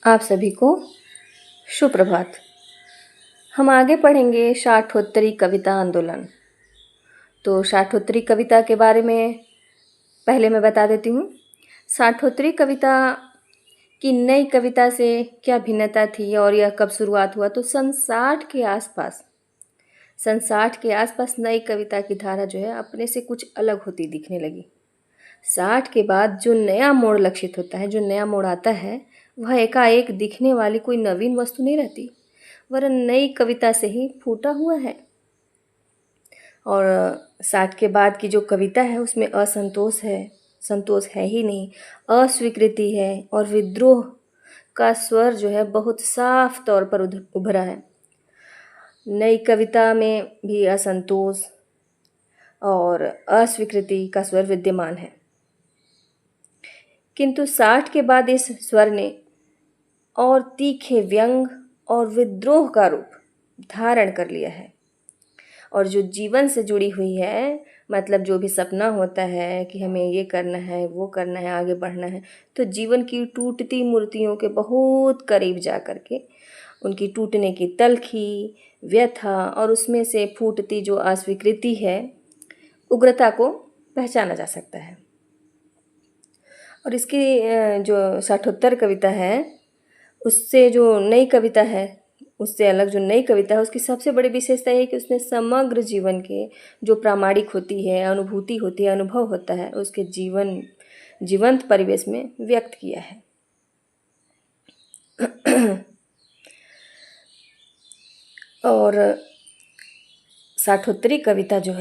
आप सभी को सुप्रभात। हम आगे पढ़ेंगे शाठोत्तरी कविता आंदोलन। तो शाठोत्तरी कविता के बारे में पहले मैं बता देती हूँ। शाठोत्तरी कविता की नई कविता से क्या भिन्नता थी और यह कब शुरुआत हुआ? तो सन 60 के आसपास नई कविता की धारा जो है अपने से कुछ अलग होती दिखने लगी। 60 के बाद जो नया मोड़ लक्षित होता है, जो नया मोड़ आता है, वह एकाएक दिखने वाली कोई नवीन वस्तु नहीं रहती, वरन नई कविता से ही फूटा हुआ है। और 60 के बाद की जो कविता है उसमें असंतोष है, संतोष है ही नहीं, अस्वीकृति है और विद्रोह का स्वर जो है बहुत साफ तौर पर उभरा है। नई कविता में भी असंतोष और अस्वीकृति का स्वर विद्यमान है, किंतु 60 के बाद इस स्वर ने और तीखे व्यंग और विद्रोह का रूप धारण कर लिया है। और जो जीवन से जुड़ी हुई है, मतलब जो भी सपना होता है कि हमें ये करना है, वो करना है, आगे बढ़ना है, तो जीवन की टूटती मूर्तियों के बहुत करीब जा कर के उनकी टूटने की तलखी, व्यथा और उसमें से फूटती जो अस्वीकृति है, उग्रता को पहचाना जा सकता है। और इसकी जो शाठोत्तर कविता है उससे जो नई कविता है, उससे अलग जो नई कविता है, उसकी सबसे बड़ी विशेषता ये है कि उसने समग्र जीवन के जो प्रामाणिक होती है, अनुभूति होती है, अनुभव होता है, उसके जीवंत परिवेश में व्यक्त किया है। और शाठोत्तरी कविता जो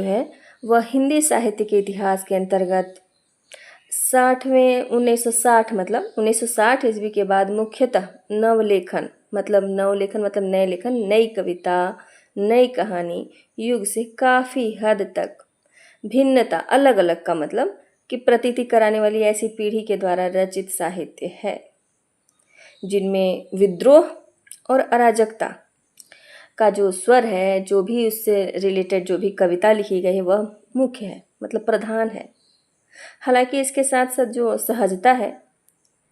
है वह हिंदी साहित्य के इतिहास के अंतर्गत 1960 ईस्वी के बाद मुख्यतः नवलेखन मतलब नए लेखन, नई कविता, नई कहानी युग से काफ़ी हद तक भिन्नता, अलग अलग का मतलब कि प्रतीति कराने वाली ऐसी पीढ़ी के द्वारा रचित साहित्य है जिनमें विद्रोह और अराजकता का जो स्वर है, जो भी उससे रिलेटेड जो भी कविता लिखी गई है, वह मुख्य है, मतलब प्रधान है। हालांकि इसके साथ साथ जो सहजता है,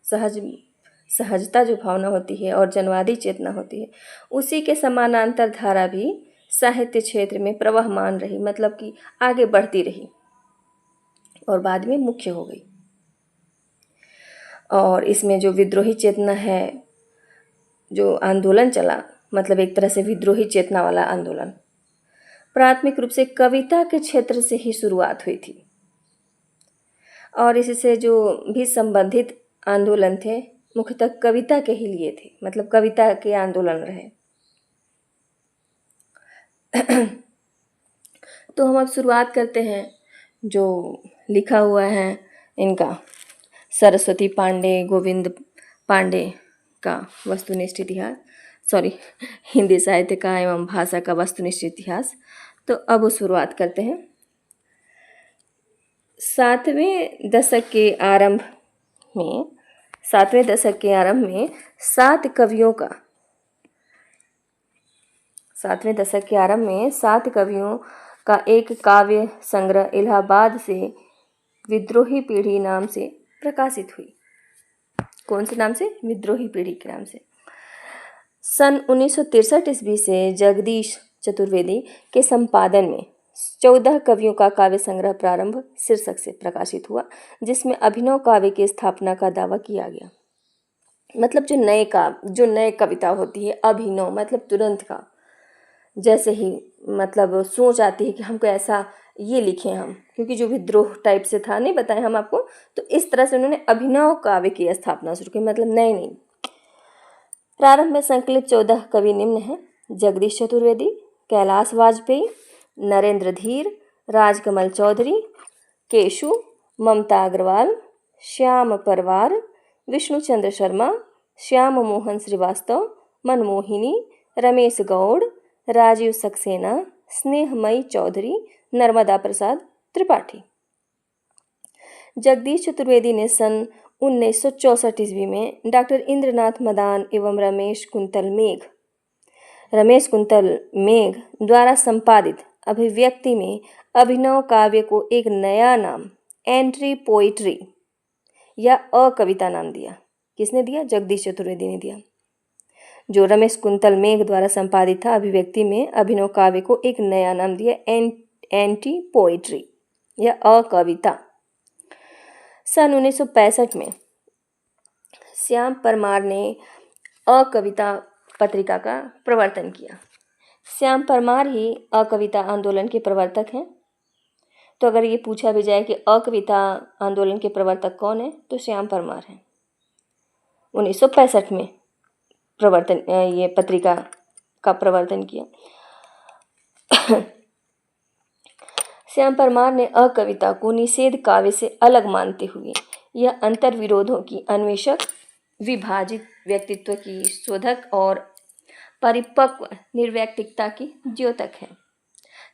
सहजता जो भावना होती है और जनवादी चेतना होती है, उसी के समानांतर धारा भी साहित्य क्षेत्र में प्रवहमान रही, मतलब कि आगे बढ़ती रही और बाद में मुख्य हो गई। और इसमें जो विद्रोही चेतना है, जो आंदोलन चला, मतलब एक तरह से विद्रोही चेतना वाला आंदोलन, प्राथमिक रूप से कविता के क्षेत्र से ही शुरुआत हुई थी। और इससे जो भी संबंधित आंदोलन थे मुख्यतः कविता के ही लिए थे, मतलब कविता के आंदोलन रहे। तो हम अब शुरुआत करते हैं जो लिखा हुआ है इनका, सरस्वती पांडे, गोविंद पांडे का वस्तुनिष्ठ इतिहास, हिंदी साहित्य का एवं भाषा का वस्तुनिष्ठ इतिहास। तो अब शुरुआत करते हैं। 7वें दशक के आरंभ में 7 कवियों का एक काव्य संग्रह इलाहाबाद से विद्रोही पीढ़ी नाम से प्रकाशित हुई। कौन से नाम से? विद्रोही पीढ़ी के नाम से। सन 1963 ईस्वी से जगदीश चतुर्वेदी के संपादन में 14 कवियों का काव्य संग्रह प्रारंभ शीर्षक से प्रकाशित हुआ, जिसमें अभिनव काव्य की स्थापना का दावा किया गया। मतलब जो नए कविता होती है, अभिनव मतलब तुरंत का, जैसे ही मतलब सोच आती है कि हमको ऐसा ये लिखें हम, क्योंकि जो विद्रोह टाइप से था, नहीं बताए हम आपको, तो इस तरह से उन्होंने अभिनव काव्य की स्थापना शुरू की, मतलब नए। प्रारंभ में संकलित 14 कवि निम्न हैं: जगदीश चतुर्वेदी, कैलाश वाजपेयी, नरेंद्र धीर, राजकमल चौधरी, केशु, ममता अग्रवाल, श्याम परवार, विष्णुचंद्र शर्मा, श्याम मोहन श्रीवास्तव, मनमोहिनी, रमेश गौड़, राजीव सक्सेना, स्नेहमयी चौधरी, नर्मदा प्रसाद त्रिपाठी। जगदीश चतुर्वेदी ने सन 1964 ईस्वी में डॉक्टर इंद्रनाथ मदान एवं रमेश कुंतल मेघ द्वारा संपादित अभिव्यक्ति में अभिनव काव्य को एक नया नाम एंट्री पोइट्री या अकविता नाम दिया? किसने दिया? जगदीश चतुर्वेदी ने दिया। जो रमेश कुंतल मेघ द्वारा संपादित था, अभिव्यक्ति में अभिनव काव्य को एक नया नाम दिया, एंटी पोइट्री या अकविता। सन 1965 में श्याम परमार ने अकविता पत्रिका का प्रवर्तन किया। श्याम परमार ही अकविता आंदोलन के प्रवर्तक हैं। तो अगर ये पूछा भी जाए कि अकविता आंदोलन के प्रवर्तक कौन है, तो श्याम परमार हैं। 1965 में ये पत्रिका का प्रवर्तन किया। श्याम परमार ने अकविता को निषेध काव्य से अलग मानते हुए यह अंतर्विरोधों की अन्वेषक, विभाजित व्यक्तित्व की शोधक और परिपक्व निर्वैयक्तिकता की द्योतक है।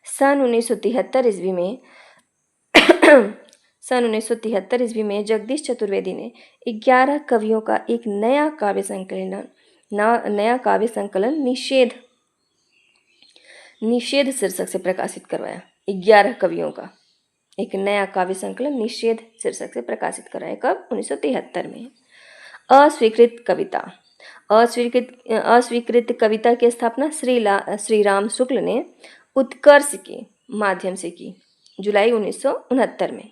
सन 1973 ईस्वी में जगदीश चतुर्वेदी ने 11 कवियों का एक नया काव्य संकलन निषेध शीर्षक से प्रकाशित करवाया। 11 कवियों का एक नया काव्य संकलन निषेध शीर्षक से प्रकाशित कराया। कब? 1973 में। अस्वीकृत कविता की स्थापना श्री राम शुक्ल ने उत्कर्ष के माध्यम से की, जुलाई 1969 में।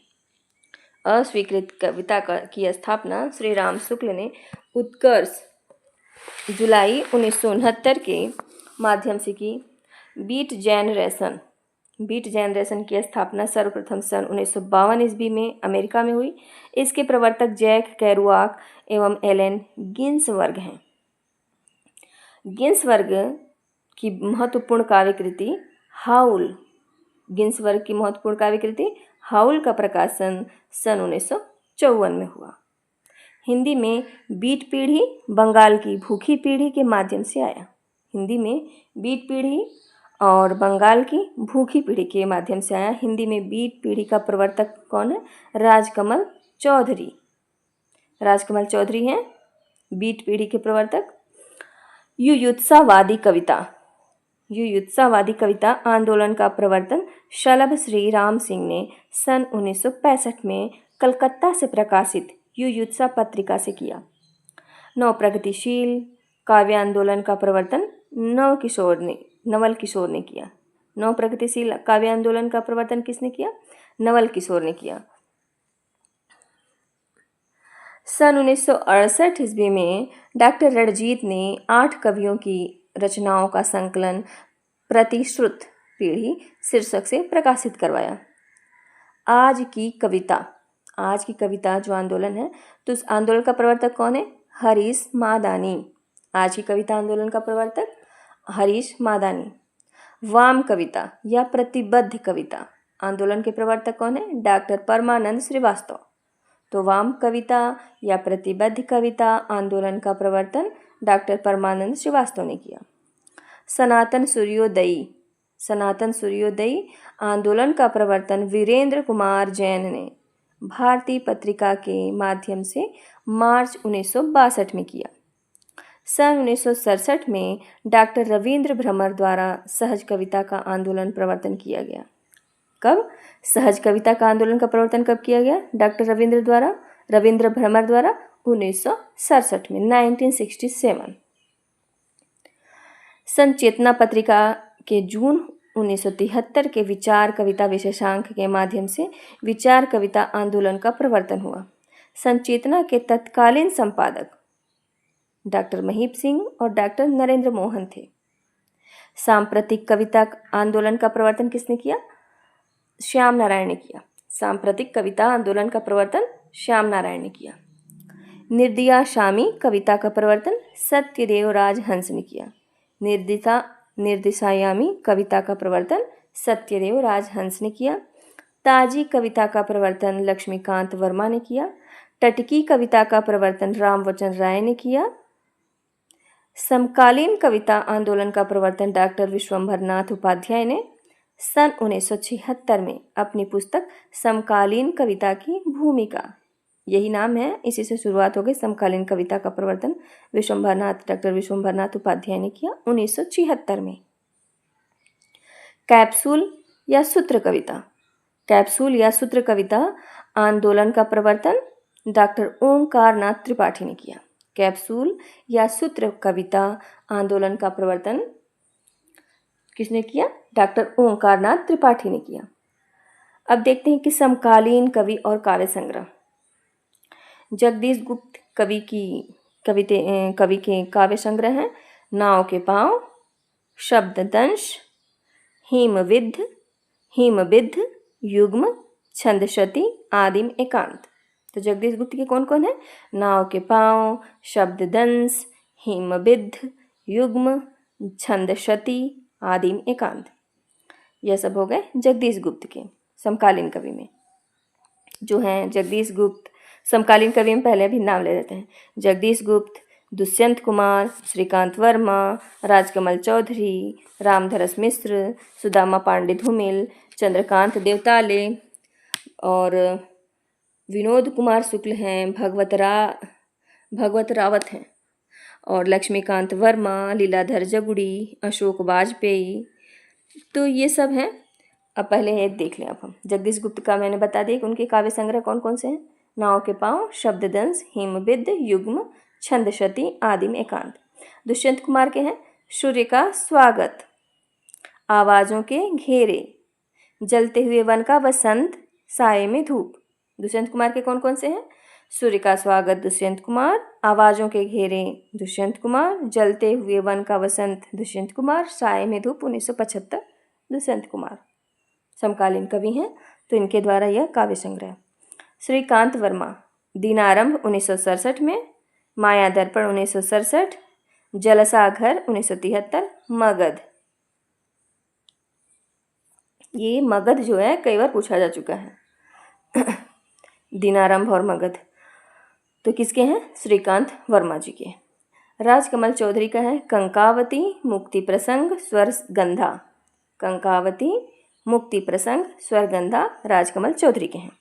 अस्वीकृत कविता की स्थापना श्री राम शुक्ल ने उत्कर्ष जुलाई 1969 के माध्यम से की। बीट जनरेशन की स्थापना सर्वप्रथम सन 1952 ईस्वी में अमेरिका में हुई। इसके प्रवर्तक जैक केरुआक एवं एलन गिन्सबर्ग हैं। गिन्सबर्ग की महत्वपूर्ण काव्य कृति हाउल का प्रकाशन सन 1954 में हुआ। हिंदी में बीट पीढ़ी बंगाल की भूखी पीढ़ी के माध्यम से आया। हिंदी में बीट पीढ़ी और बंगाल की भूखी पीढ़ी के माध्यम से आया। हिंदी में बीट पीढ़ी का प्रवर्तक कौन है? राजकमल चौधरी हैं बीट पीढ़ी के प्रवर्तक। युयुत्सावादी कविता आंदोलन का प्रवर्तन शलभ श्री राम सिंह ने सन 1965 में कलकत्ता से प्रकाशित युयुत्सा पत्रिका से किया। नव प्रगतिशील काव्य आंदोलन का प्रवर्तन नवल किशोर ने किया। नव प्रगतिशील काव्य आंदोलन का प्रवर्तन किसने किया? नवल किशोर ने किया। सन 1968 ईस्वी में डॉक्टर रणजीत ने 8 कवियों की रचनाओं का संकलन प्रतिश्रुत पीढ़ी शीर्षक से प्रकाशित करवाया। आज की कविता जो आंदोलन है, तो उस आंदोलन का प्रवर्तक कौन है? हरीश मादानी। आज की कविता आंदोलन का प्रवर्तक हरीश मादानी। वाम कविता या प्रतिबद्ध कविता आंदोलन के प्रवर्तक कौन है? डॉक्टर परमानंद श्रीवास्तव। तो वाम कविता या प्रतिबद्ध कविता आंदोलन का प्रवर्तन डॉक्टर परमानंद श्रीवास्तव ने किया। सनातन सूर्योदयी आंदोलन का प्रवर्तन वीरेंद्र कुमार जैन ने भारतीय पत्रिका के माध्यम से मार्च 1962 में किया। सन 1967 में डॉक्टर रविंद्र भ्रमर द्वारा सहज कविता का आंदोलन प्रवर्तन किया गया। कब? सहज कविता का आंदोलन का प्रवर्तन कब किया गया? डॉक्टर रविंद्र भ्रमर द्वारा 1967 में, 1967। संचेतना पत्रिका के जून 1973 के विचार कविता विशेषांक के माध्यम से विचार कविता आंदोलन का प्रवर्तन हुआ। संचेतना के तत्कालीन संपादक डॉक्टर महीप सिंह और डॉक्टर नरेंद्र मोहन थे। सांप्रतिक कविता आंदोलन का प्रवर्तन किसने किया? श्याम नारायण ने किया। सांप्रतिक कविता आंदोलन का प्रवर्तन श्याम नारायण ने किया। निर्दिशायामी कविता का प्रवर्तन सत्यदेव राजहंस ने किया। निर्दिशायामी कविता का प्रवर्तन सत्यदेव राजहंस ने किया। ताजी कविता का प्रवर्तन लक्ष्मीकांत वर्मा ने किया। टटकी कविता का प्रवर्तन रामवचन राय ने किया। समकालीन कविता आंदोलन का प्रवर्तन डॉक्टर विश्वंभरनाथ उपाध्याय ने सन 1976 में अपनी पुस्तक समकालीन कविता की भूमिका, यही नाम है, इसी से शुरुआत हो गई। समकालीन कविता का प्रवर्तन डॉक्टर विश्वंभरनाथ उपाध्याय ने किया 1976 में। कैप्सूल या सूत्र कविता आंदोलन का प्रवर्तन डॉक्टर ओंकार नाथ त्रिपाठी ने किया। कैप्सूल या सूत्र कविता आंदोलन का प्रवर्तन किसने किया? डॉक्टर ओंकार नाथ त्रिपाठी ने किया। अब देखते हैं कि समकालीन कवि और काव्य संग्रह। जगदीश गुप्त कवि के काव्य संग्रह हैं नाव के पाँव, शब्ददंश, हिमविद्ध, युग्म, छंदशती, आदिम एकांत। तो जगदीश गुप्त के कौन कौन है? नाव के पाँव, शब्ददंश, हिमविद्ध, युग्म, छंदशती, आदिम एकांत। यह सब हो गए जगदीश गुप्त के समकालीन कवि में। जो हैं जगदीश गुप्त समकालीन कवि में पहले अभी नाम ले लेते हैं। जगदीश गुप्त, दुष्यंत कुमार, श्रीकांत वर्मा, राजकमल चौधरी, रामधरस मिश्र, सुदामा पांडे धूमिल, चंद्रकांत देवताले और विनोद कुमार शुक्ल हैं, भगवत रावत हैं और लक्ष्मीकांत वर्मा, लीलाधर जगुड़ी, अशोक वाजपेयी। तो ये सब हैं। अब पहले एक देख लें। अब हम जगदीश गुप्त का मैंने बता दिया कि उनके काव्य संग्रह कौन कौन से हैं। नाव के पाँव, शब्ददंश, हिमविद्ध, युग्म, छंदशती, आदिम एकांत। दुष्यंत कुमार के हैं सूर्य का स्वागत, आवाज़ों के घेरे, जलते हुए वन का वसंत, साये में धूप। दुष्यंत कुमार के कौन कौन से हैं? सूर्य का स्वागत दुष्यंत कुमार, आवाज़ों के घेरे दुष्यंत कुमार, जलते हुए वन का वसंत दुष्यंत कुमार, साये में धूप 1975 दुष्यंत कुमार समकालीन कवि हैं। तो इनके द्वारा यह काव्य संग्रह। श्रीकांत वर्मा, दिनारंभ 1967 में, माया दर्पण 1967, जलसाघर 1973, मगध। ये मगध जो है कई बार पूछा जा चुका है। दिनारंभ और मगध तो किसके हैं? श्रीकांत वर्मा जी के। राजकमल चौधरी का है कंकावती, मुक्ति प्रसंग, स्वरगंधा। कंकावती, मुक्ति प्रसंग, स्वरगंधा राजकमल चौधरी के हैं।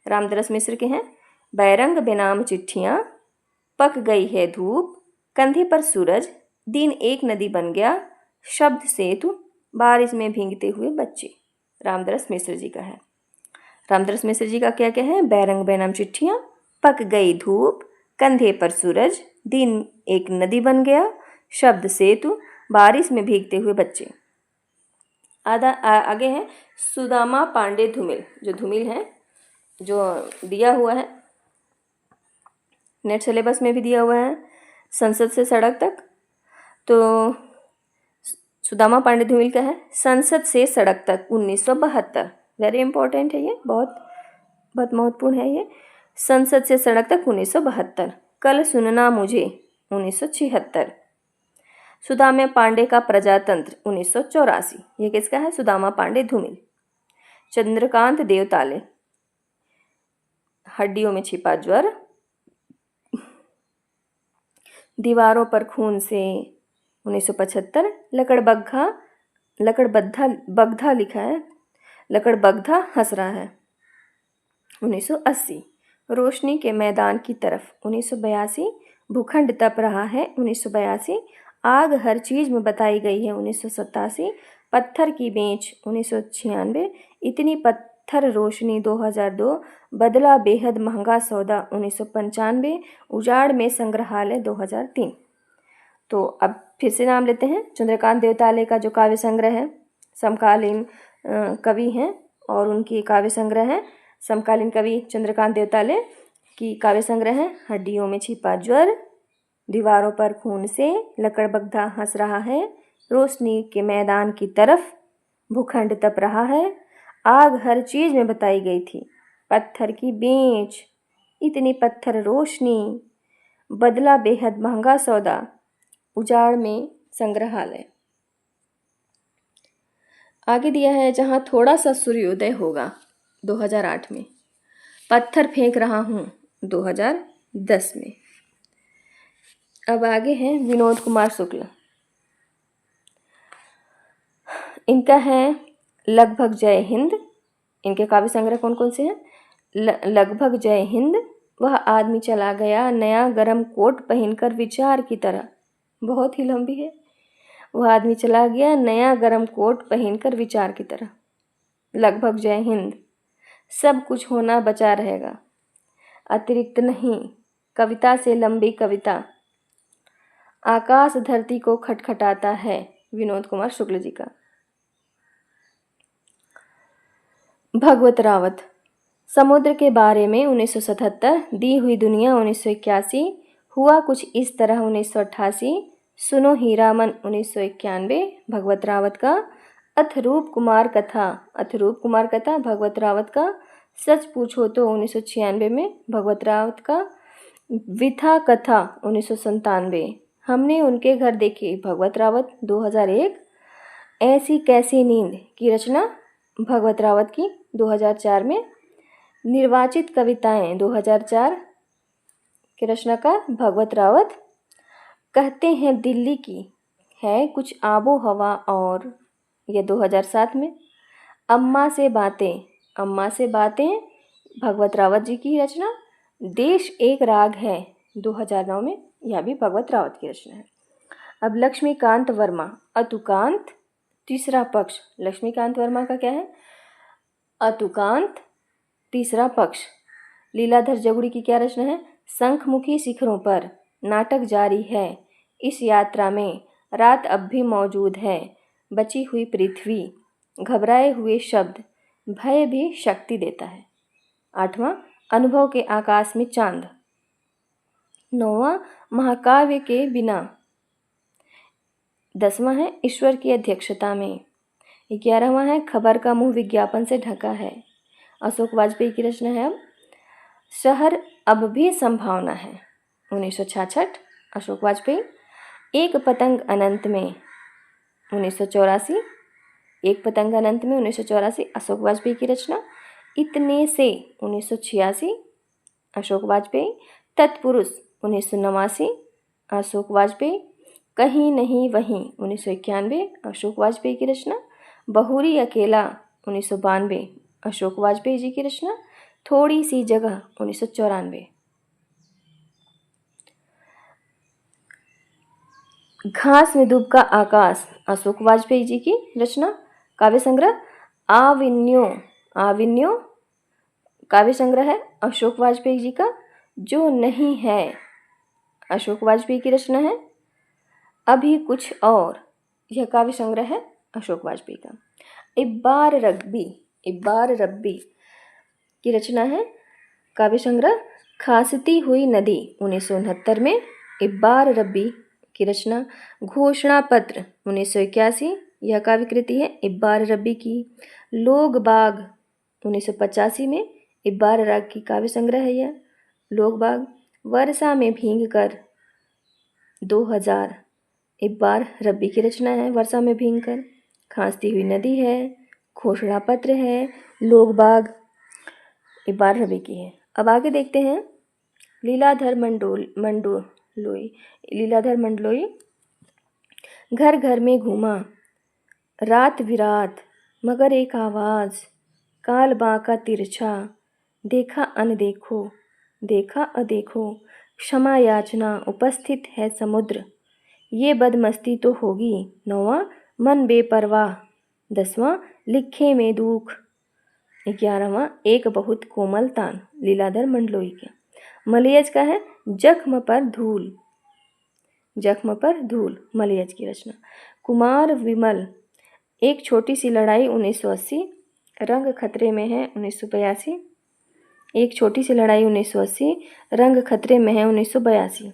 रामधरस मिश्र के हैं बैरंग बेनाम चिट्ठियाँ, पक गई है धूप, कंधे पर सूरज, दिन एक नदी बन गया, शब्द सेतु, बारिश में भींगते हुए बच्चे। रामधरस मिश्र जी का है। रामधरस मिश्र जी का क्या क्या है? बैरंग बेनाम चिट्ठियाँ, पक गई धूप, कंधे पर सूरज, दिन एक नदी बन गया, शब्द सेतु, बारिश में भीगते हुए बच्चे। आगे है सुदामा पांडे धूमिल। जो धूमिल हैं जो दिया हुआ है नेट सिलेबस में भी दिया हुआ है संसद से सड़क तक। तो सुदामा पांडे धूमिल का है संसद से सड़क तक 1972। वेरी इंपॉर्टेंट है ये, बहुत बहुत महत्वपूर्ण है ये। संसद से सड़क तक 1972। कल सुनना मुझे 1976। सुदामा पांडे का प्रजातंत्र 1984। ये किसका है? सुदामा पांडे धूमिल। चंद्रकांत देवताले, हड्डियों में छिपा ज्वर, दीवारों पर खून से 1975। बगधा लिखा है, बगधा हंस रहा है 1980। रोशनी के मैदान की तरफ 1982। भूखंड तप रहा है 1982। आग हर चीज में बताई गई है 1987। पत्थर की बेंच 1996। इतनी पत्थर रोशनी 2002। बदला बेहद महंगा सौदा 1995। उजाड़ में संग्रहालय 2003। तो अब फिर से नाम लेते हैं। चंद्रकांत देवताले का जो काव्य संग्रह है, समकालीन कवि हैं और उनकी काव्य संग्रह है। समकालीन कवि चंद्रकांत देवताले की काव्य संग्रह है हड्डियों में छिपा ज्वर, दीवारों पर खून से, लकड़बग्धा हंस रहा है, रोशनी के मैदान की तरफ, भूखंड तप रहा है, आग हर चीज में बताई गई थी, पत्थर की बेंच, इतनी पत्थर रोशनी, बदला बेहद महंगा सौदा, उजाड़ में संग्रहालय। आगे दिया है जहाँ थोड़ा सा सूर्योदय होगा 2008 में, पत्थर फेंक रहा हूँ 2010 में। अब आगे हैं विनोद कुमार शुक्ल। इनका है लगभग जय हिंद। इनके काव्य संग्रह कौन कौन से हैं? लगभग जय हिंद, वह आदमी चला गया नया गरम कोट पहनकर विचार की तरह। बहुत ही लंबी है। वह आदमी चला गया नया गरम कोट पहनकर विचार की तरह। लगभग जय हिंद, सब कुछ होना बचा रहेगा। अतिरिक्त नहीं, कविता से लंबी कविता, आकाश धरती को खटखटाता है, विनोद कुमार शुक्ल जी का। भगवत रावत, समुद्र के बारे में 1977, दी हुई दुनिया 1981, हुआ कुछ इस तरह 1988, सुनो हीरामन 1991, भगवत रावत का। अथरूप कुमार कथा भगवत रावत का। सच पूछो तो 1996 में, भगवत रावत का। विथा कथा 1997, हमने उनके घर देखे, भगवत रावत 2001। ऐसी कैसी नींद की रचना भगवत रावत की 2004 में। निर्वाचित कविताएं 2004 के रचनाकार भगवत रावत। कहते हैं दिल्ली की है कुछ आबो हवा और, यह 2007 में। अम्मा से बातें भगवत रावत जी की रचना। देश एक राग है 2009 में, यह भी भगवत रावत की रचना है। अब लक्ष्मीकांत वर्मा, अतुकांत तीसरा पक्ष। लक्ष्मीकांत वर्मा का क्या है? अतुकांत तीसरा पक्ष। लीलाधर जगुड़ी की क्या रचना है? शंखमुखी शिखरों पर। नाटक जारी है, इस यात्रा में रात अब भी मौजूद है, बची हुई पृथ्वी, घबराए हुए शब्द, भय भी शक्ति देता है। 8वां, अनुभव के आकाश में चांद। 9वां, महाकाव्य के बिना। 10वां है ईश्वर की अध्यक्षता में। 11वां है खबर का मुंह विज्ञापन से ढका है, अशोक वाजपेयी की रचना है। अब शहर अब भी संभावना है 1966, अशोक वाजपेयी। एक पतंग अनंत में 1984, एक पतंग अनंत में 1984, अशोक वाजपेयी की रचना। इतने से 1986, अशोक वाजपेयी। तत्पुरुष 1989, अशोक वाजपेयी। कहीं नहीं वहीं 1991, अशोक वाजपेयी की रचना। बहुरी अकेला 1992, अशोक वाजपेयी जी की रचना। थोड़ी सी जगह 1994। घास में डूब का आकाश, अशोक वाजपेयी जी की रचना। काव्य संग्रह आविन्यो काव्य संग्रह है अशोक वाजपेयी जी का। जो नहीं है, अशोक वाजपेयी की रचना है। अभी कुछ और, यह काव्य संग्रह है अशोक वाजपेयी का। इब्बार रब्बी की रचना है, काव्य संग्रह। खांसती हुई नदी 1969 में, इब्बार रब्बी की रचना। घोषणा पत्र 1981, यह काव्य कृति है इब्बार रब्बी की। लोग बाग 1985 में, इब्बार राग की काव्य संग्रह है यह, लोग बाग। वर्षा में भींग कर 2000, इब्बार रब्बी की रचना है, वर्षा में भींग कर। खांसती हुई नदी है, घोषणा पत्र है, लोग बाग, इब्बार रब्बी की है। अब आगे देखते हैं लीलाधर मंडलोई। घर घर में घूमा, रात विरात, मगर एक आवाज़, काल बांका तिरछा, देखा अदेखो, क्षमा याचना, उपस्थित है समुद्र, ये बदमस्ती तो होगी। 9वां, मन बेपरवाह। 10वां, लिखे में दुख। 11वां, एक बहुत कोमल तान, लीलाधर मंडलोई के। मलयज का है जख्म पर धूल, मलयज की रचना। कुमार विमल, एक छोटी सी लड़ाई 1980, रंग खतरे में है 1982। एक छोटी सी लड़ाई 1980, रंग खतरे में है 1982।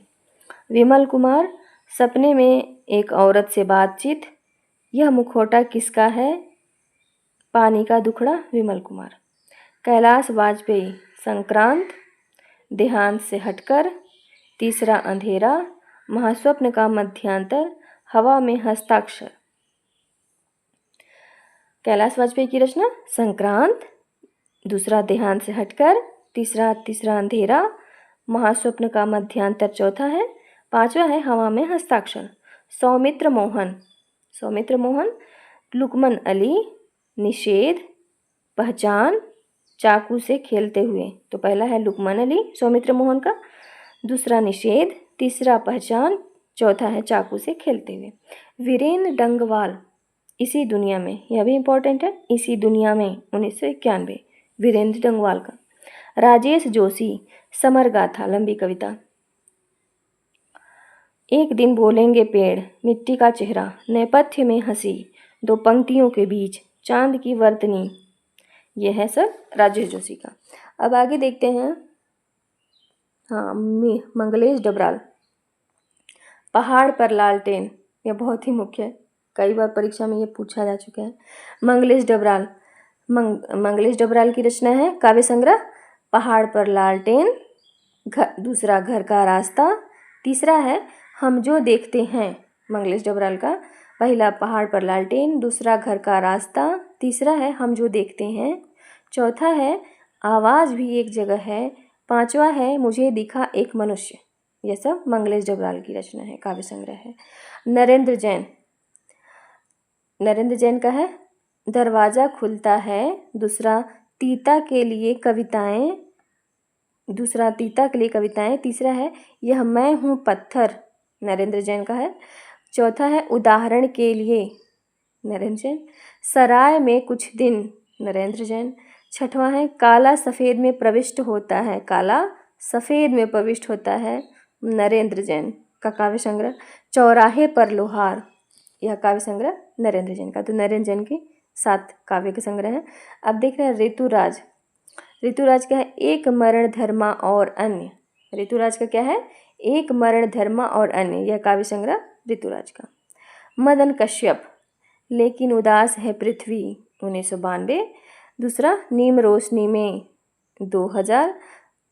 विमल कुमार, सपने में एक औरत से बातचीत, यह मुखौटा किसका है, पानी का दुखड़ा, विमल कुमार। कैलाश वाजपेयी, संक्रांत, देहांत से हटकर, तीसरा अंधेरा, महास्वप्न का मध्यांतर, हवा में हस्ताक्षर। कैलाश वाजपेयी की रचना संक्रांत, दूसरा देहांत से हटकर, तीसरा अंधेरा, महास्वप्न का मध्यांतर चौथा है, पांचवा है हवा में हस्ताक्षर। सौमित्र मोहन, लुकमन अली, निषेध, पहचान, चाकू से खेलते हुए। तो पहला है लुकमन अली सौमित्र मोहन का, दूसरा निषेध, तीसरा पहचान, चौथा है चाकू से खेलते हुए। वीरेंद्र डंगवाल, इसी दुनिया में, यह भी इम्पोर्टेंट है, इसी दुनिया में 1991, वीरेंद्र डंगवाल का। राजेश जोशी, समर गाथा, लंबी कविता। एक दिन बोलेंगे पेड़, मिट्टी का चेहरा, नेपथ्य में हंसी, दो पंक्तियों के बीच चांद की वर्तनी। यह है सर राजेश जोशी का। अब आगे देखते हैं। हाँ, मंगलेश डबराल, पहाड़ पर लालटेन। यह बहुत ही मुख्य है, कई बार परीक्षा में ये पूछा जा चुका है। मंगलेश डबराल, मंगलेश डबराल की रचना है काव्य संग्रह पहाड़ पर लालटेन। दूसरा घर का रास्ता। तीसरा है हम जो देखते हैं। मंगलेश डबराल का पहला पहाड़ पर लालटेन, दूसरा घर का रास्ता, तीसरा है हम जो देखते हैं, चौथा है आवाज़ भी एक जगह है, पांचवा है मुझे दिखा एक मनुष्य। यह सब मंगलेश डबराल की रचना है, काव्य संग्रह है। नरेंद्र जैन, नरेंद्र जैन का है दरवाज़ा खुलता है, दूसरा तीता के लिए कविताएं, दूसरा तीता के लिए कविताएं, तीसरा है यह मैं हूँ पत्थर, नरेंद्र जैन का है। चौथा है उदाहरण के लिए, नरेंद्र जैन। सराय में कुछ दिन, नरेंद्र जैन। छठवां है काला सफ़ेद में प्रविष्ट होता है, काला सफ़ेद में प्रविष्ट होता है, नरेंद्र जैन का काव्य संग्रह। चौराहे पर लोहार, यह काव्य संग्रह नरेंद्र जैन का। तो नरेंद्र जैन के 7 काव्य के संग्रह हैं। अब देख रहे हैं ऋतुराज, ऋतुराज का है एक मरण धर्मा और अन्य। ऋतुराज का क्या है? एक मरण धर्मा और अन्य, यह काव्य संग्रह ऋतुराज का। मदन कश्यप, लेकिन उदास है पृथ्वी, 1992। दूसरा नीम रोशनी में, 2000।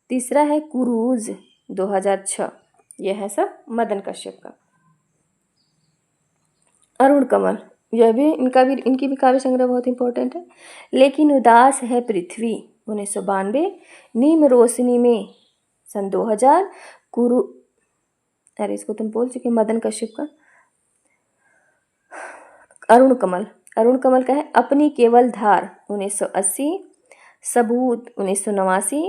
तीसरा है कुरूज, 2006। यह है सब मदन कश्यप का। अरुण कमल, यह भी इनकी भी काव्य संग्रह बहुत इंपॉर्टेंट है। लेकिन उदास है पृथ्वी, 1992। नीम रोशनी में, सन 2000। अरे इसको तुम बोल चुके, मदन कश्यप का। अरुण कमल, अरुण कमल का है अपनी केवल धार, 1980। सबूत, 1989।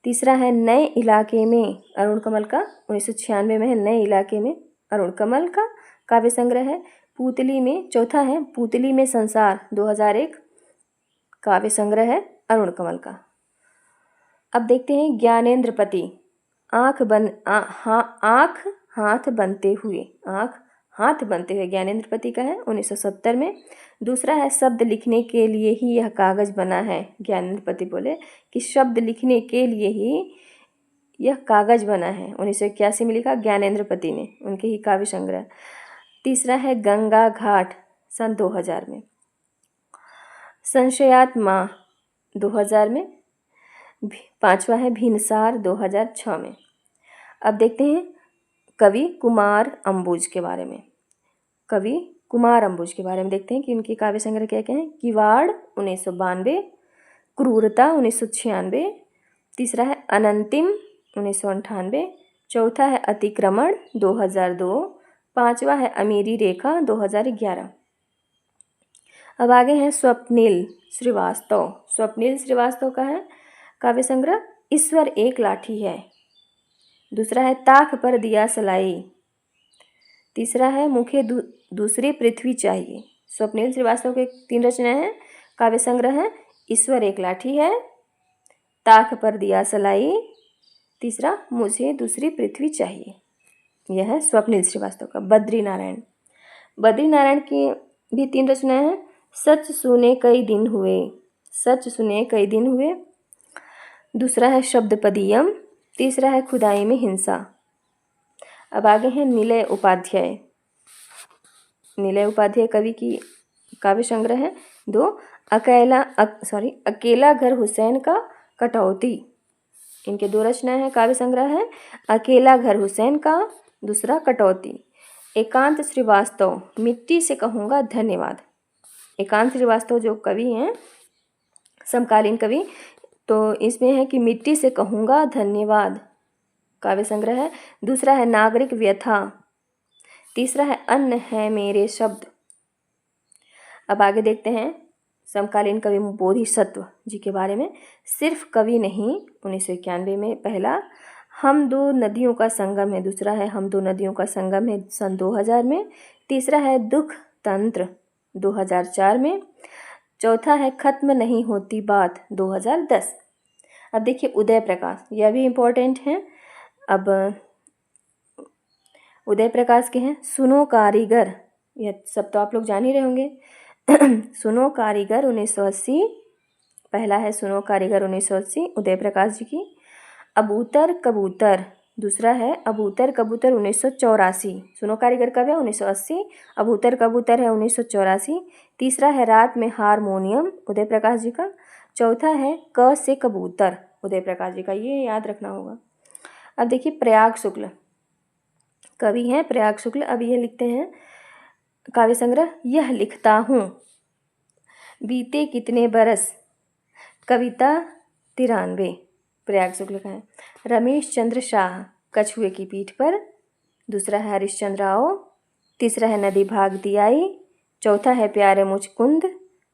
तीसरा है नए इलाके में, अरुण कमल का 1996 में है, नए इलाके में अरुण कमल का काव्य संग्रह है। पुतली में, चौथा है पुतली में संसार, 2001 काव्य संग्रह है अरुण कमल का। अब देखते हैं ज्ञानेंद्रपति, आँख हाथ बनते हुए, आँख हाथ बनते हुए, ज्ञानेंद्रपति का है, 1970 में। दूसरा है शब्द लिखने के लिए ही यह कागज़ बना है, ज्ञानेंद्रपति बोले कि शब्द लिखने के लिए ही यह कागज़ बना है, 1981 में लिखा ज्ञानेंद्रपति ने, उनके ही काव्य संग्रह। तीसरा है गंगा घाट, सन 2000 में। संशयात्मा, 2000 में। पांचवा है भिनसार, 2006 में। अब देखते हैं कवि कुमार अंबुज के बारे में। कवि कुमार अंबुज के बारे में देखते हैं कि उनकी काव्य संग्रह क्या क्या है। किवाड़, 1992। क्रूरता, 1996। तीसरा है अनंतिम, 1998। चौथा है अतिक्रमण, 2002। पांचवा है अमीरी रेखा, 2011। अब आगे हैं स्वप्निल श्रीवास्तव। स्वप्निल श्रीवास्तव का है काव्य संग्रह ईश्वर एक लाठी है। दूसरा है ताक पर दिया सलाई। तीसरा है मुझे दूसरी पृथ्वी चाहिए। स्वप्निल श्रीवास्तव के 3 रचनाएं हैं, काव्य संग्रह है ईश्वर एक लाठी है, ताक पर दिया सलाई, तीसरा मुझे दूसरी पृथ्वी चाहिए। यह है स्वप्निल श्रीवास्तव का। बद्रीनारायण, बद्रीनारायण की भी 3 रचनाएं हैं। सच सुने कई दिन हुए, सच सुने कई दिन हुए। दूसरा है शब्दपदीयम। तीसरा है खुदाई में हिंसा। अब आगे हैं निलय उपाध्याय। निलय उपाध्याय कवि की काव्य संग्रह है 2। अकेला घर हुसैन का कटौती। इनके 2 रचनाएं हैं, काव्य संग्रह है अकेला घर हुसैन का, दूसरा कटौती। एकांत श्रीवास्तव, मिट्टी से कहूँगा धन्यवाद। एकांत श्रीवास्तव जो कवि हैं, समकालीन कवि, तो इसमें है कि मिट्टी से कहूँगा धन्यवाद, काव्य संग्रह है। दूसरा है नागरिक व्यथा। तीसरा है अन्न है मेरे शब्द। अब आगे देखते हैं समकालीन कवि बोधिसत्व जी के बारे में। सिर्फ कवि नहीं, 1991 में। पहला हम दो नदियों का संगम है, दूसरा है हम दो नदियों का संगम है, सन 2000 में। तीसरा है दुख तंत्र, 2004 में। चौथा है खत्म नहीं होती बात, 2010। अब देखिए उदय प्रकाश, यह भी इम्पोर्टेंट है। अब उदय प्रकाश के हैं सुनो कारीगर, यह सब तो आप लोग जान ही रहे होंगे। सुनो कारीगर 1980, पहला है सुनो कारीगर 1980 उदय प्रकाश जी की। अबूतर कबूतर दूसरा है अबूतर कबूतर 1984, सुनो कारीगर कब है 1980, अबूतर कबूतर है 1984। तीसरा है रात में हारमोनियम उदय प्रकाश जी का। चौथा है क से कबूतर उदय प्रकाश जी का, ये याद रखना होगा। अब देखिए प्रयाग शुक्ल कवि हैं प्रयाग शुक्ल। अब ये लिखते हैं काव्य संग्रह यह लिखता हूँ, बीते कितने बरस, कविता 93 प्रयाग शुक्ल का है। रमेश चंद्र शाह कछुए की पीठ पर, दूसरा है हरिश्चंद्र आओ, तीसरा है नदी भागती आई, चौथा है प्यारे मुचकुंद,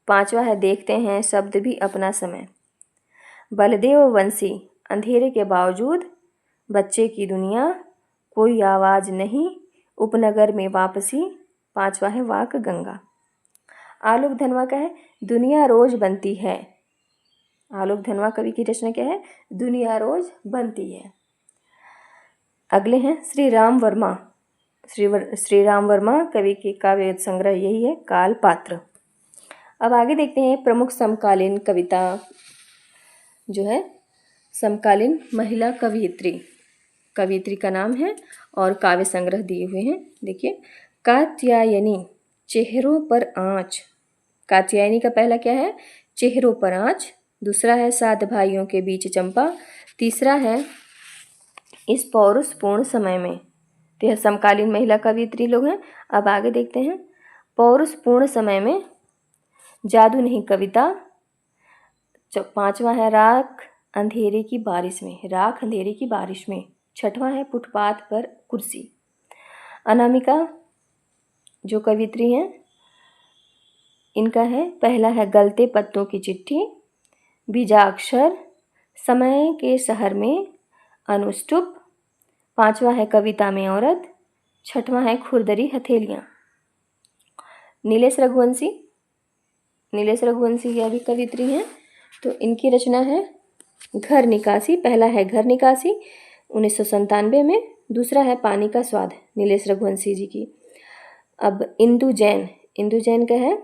पांचवा है देखते हैं शब्द भी अपना समय। बलदेव वंशी अंधेरे के बावजूद, बच्चे की दुनिया, कोई आवाज़ नहीं, उपनगर में वापसी, पांचवा है वाक गंगा। आलोक धनवा का है दुनिया रोज बनती है, आलोक धनवा कवि की रचना क्या है, दुनिया रोज बनती है। अगले हैं श्री राम वर्मा, श्री राम वर्मा कवि के काव्य संग्रह यही है काल पात्र। अब आगे देखते हैं प्रमुख समकालीन कविता जो है, समकालीन महिला कवियत्री का नाम है और काव्य संग्रह दिए हुए हैं। देखिए कात्यायनी चेहरों पर आँच, कात्यायनी का पहला क्या है चेहरों पर आँच, दूसरा है सात भाइयों के बीच चंपा, तीसरा है इस पौरुषपूर्ण समय में। तो यह समकालीन महिला कवियत्री लोग हैं। अब आगे देखते हैं पौरुषपूर्ण समय में जादू नहीं कविता, पांचवा है राख अंधेरे की बारिश में, राख अंधेरे की बारिश में, छठवां है फुटपाथ पर कुर्सी। अनामिका जो कवित्री हैं इनका है पहला है गलते पत्तों की चिट्ठी, बीजाक्षर, समय के शहर में, अनुष्टुप, पांचवा है कविता में औरत, छठवां है खुरदरी हथेलियाँ। नीलेश रघुवंशी यह भी कवित्री हैं। तो इनकी रचना है घर निकासी, पहला है घर निकासी 1997 में, दूसरा है पानी का स्वाद नीलेश रघुवंशी जी की। अब इंदु जैन का है,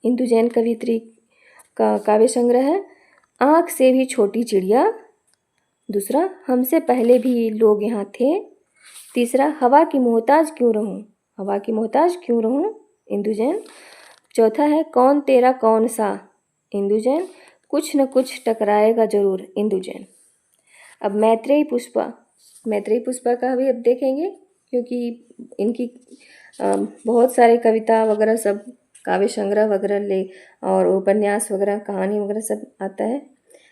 इंदु जैन कवित्री का काव्य संग्रह है आँख से भी छोटी चिड़िया, दूसरा हमसे पहले भी लोग यहाँ थे, तीसरा हवा की मोहताज क्यों रहूं इंदु जैन, चौथा है कौन तेरा कौन सा इंदु जैन, कुछ न कुछ टकराएगा जरूर इंदु जैन। अब मैत्रेयी पुष्पा का भी अब देखेंगे क्योंकि इनकी बहुत सारे कविता वगैरह सब काव्य संग्रह वगैरह ले और उपन्यास वगैरह कहानी वगैरह सब आता है।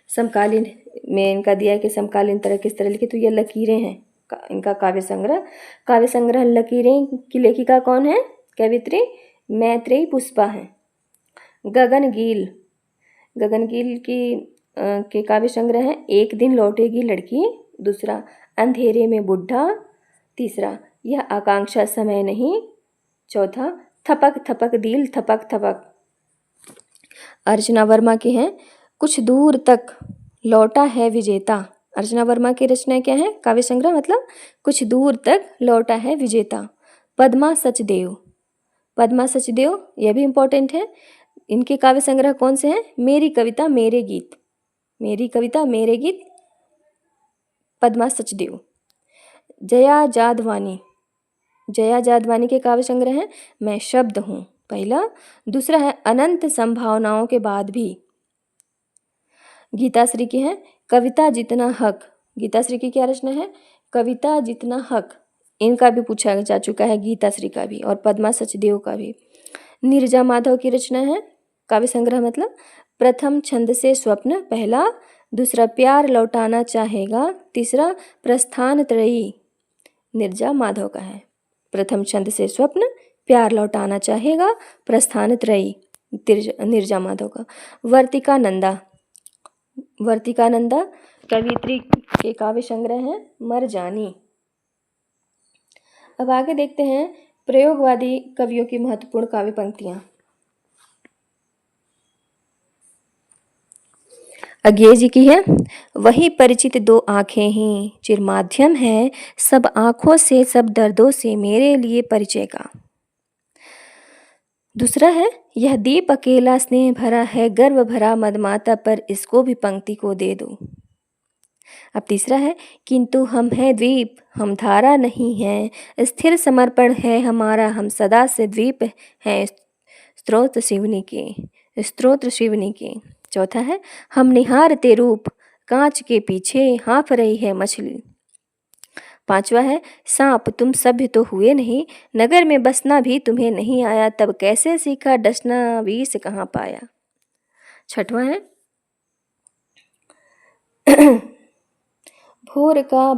समकालीन में इनका दिया है कि समकालीन तरह किस तरह लिखे, तो ये लकीरें हैं इनका काव्य संग्रह लकीरें की लेखिका कौन है कवित्री मैत्रेयी पुष्पा है। गगनगील की के काव्य संग्रह है एक दिन लौटेगी लड़की, दूसरा अंधेरे में बुढ़ा, तीसरा यह आकांक्षा समय नहीं, चौथा थपक थपक दिल थपक थपक। अर्चना वर्मा के हैं कुछ दूर तक लौटा है विजेता, अर्चना वर्मा की रचना क्या है काव्य संग्रह मतलब कुछ दूर तक लौटा है विजेता। पद्मा सचदेव यह भी इम्पोर्टेंट है। इनके काव्य संग्रह कौन से हैं मेरी कविता मेरे गीत पद्मा सचदेव। जया जादवानी के काव्य संग्रह हैं मैं शब्द हूँ पहला, दूसरा है अनंत संभावनाओं के बाद भी। गीताश्री के हैं कविता जितना हक, गीताश्री की क्या रचना है कविता जितना हक, इनका भी पूछा जा चुका है गीताश्री का भी और पद्मा सचदेव का भी। नीरजा माधव की रचना है काव्य संग्रह मतलब प्रथम छंद से स्वप्न पहला, दूसरा प्यार लौटाना चाहेगा, तीसरा प्रस्थान त्रयी नीरजा माधव का है। प्रथम छंद से स्वप्न, प्यार लौटाना चाहेगा, प्रस्थान त्रयी नीरजा माधव का। वर्तिका नंदा कवित्री के काव्य संग्रह है मरजानी। अब आगे देखते हैं प्रयोगवादी कवियों की महत्वपूर्ण काव्य पंक्तियां। अज्ञे जी की है, वही परिचित दो आंखें ही चिरमाध्यम है, सब आंखों से सब दर्दों से मेरे लिए परिचय का। दूसरा है, यह दीप अकेला स्नेह भरा है, गर्व भरा मदमाता पर इसको भी पंक्ति को दे दो। अब तीसरा है, किंतु हम हैं द्वीप, हम धारा नहीं हैं, स्थिर समर्पण है हमारा, हम सदा से द्वीप हैं स्तोत्र शिवनी के। चौथा है, हम निहारते रूप, कांच के पीछे हाँफ रही है मछली। पांचवा है, सांप तुम सभ्य तो हुए नहीं, नगर में बसना भी तुम्हें नहीं आया, तब कैसे सीखा डसना विष कहाँ पाया। छठवां है, भोर का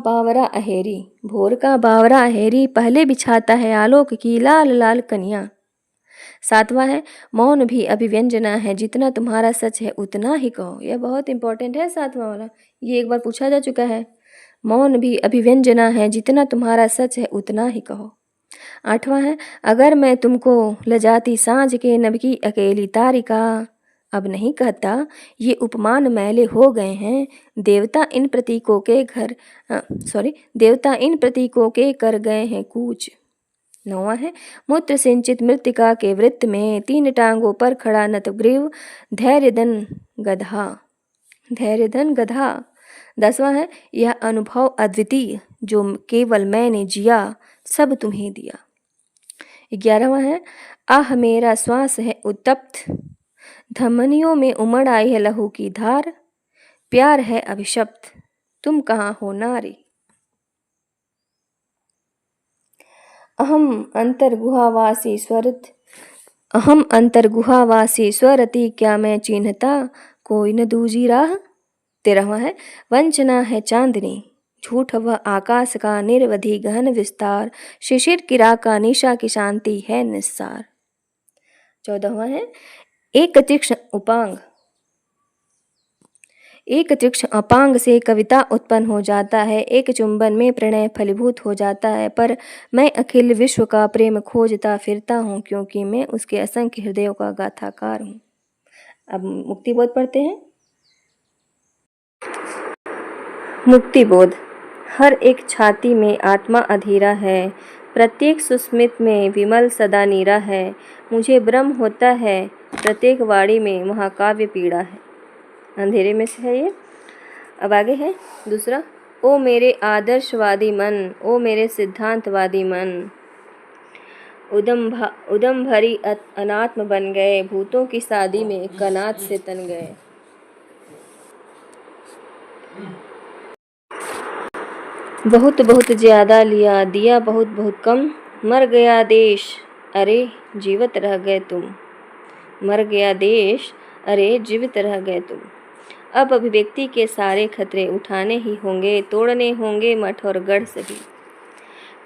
बावरा अहेरी पहले बिछाता है आलोक की लाल लाल कनिया। सातवां है, मौन भी अभिव्यंजना है, जितना तुम्हारा सच है उतना ही कहो। यह बहुत इंपॉर्टेंट है सातवां वाला, ये एक बार पूछा जा चुका है। मौन भी अभिव्यंजना है, जितना तुम्हारा सच है उतना ही कहो। आठवां है, अगर मैं तुमको लजाती सांझ के नभकी अकेली तारिका, अब नहीं कहता ये उपमान मैले हो गए हैं, देवता इन प्रतीकों के कर गए हैं कूच। नौवां है, मूत्र सिंचित मृतिका के वृत्त में, तीन टांगों पर खड़ा नतग्रीव धैर्यधन गधा। दसवां है, यह अनुभव अद्वितीय जो केवल मैंने जिया, सब तुम्हें दिया। 11वां है, आह मेरा श्वास है उत्तप्त, धमनियों में उमड़ आई है लहू की धार, प्यार है अभिशप्त, तुम कहाँ हो नारी। अहम अंतर्गुहावासी स्वरति क्या मैं चिन्हता, कोई न दूजी राह। 13वां है, वंचना है चांदनी, झूठ वह आकाश का निरवधि गहन विस्तार, शिशिर किरा का निशा की शांति है निस्सार। 14वां है, एक तीक्ष्ण अपांग से कविता उत्पन्न हो जाता है, एक चुंबन में प्रणय फलीभूत हो जाता है, पर मैं अखिल विश्व का प्रेम खोजता फिरता हूँ, क्योंकि मैं उसके असंख्य हृदयों का गाथाकार हूँ। अब मुक्तिबोध पढ़ते हैं। मुक्तिबोध। हर एक छाती में आत्मा अधीरा है, प्रत्येक सुस्मित में विमल सदा नीरा है, मुझे भ्रम होता है प्रत्येक वाणी में महाकाव्य पीड़ा है। अंधेरे में से है ये। अब आगे है दूसरा, ओ मेरे आदर्शवादी मन, ओ मेरे सिद्धांतवादी मन, उदम भरी अनात्म बन गए, भूतों की शादी में कनात से तन गए। बहुत बहुत ज्यादा लिया, दिया बहुत बहुत कम, मर गया देश अरे जीवित रह गए तुम, मर गया देश अरे जीवित रह गए तुम। अब अभिव्यक्ति के सारे खतरे उठाने ही होंगे, तोड़ने होंगे मठ और गढ़ सभी।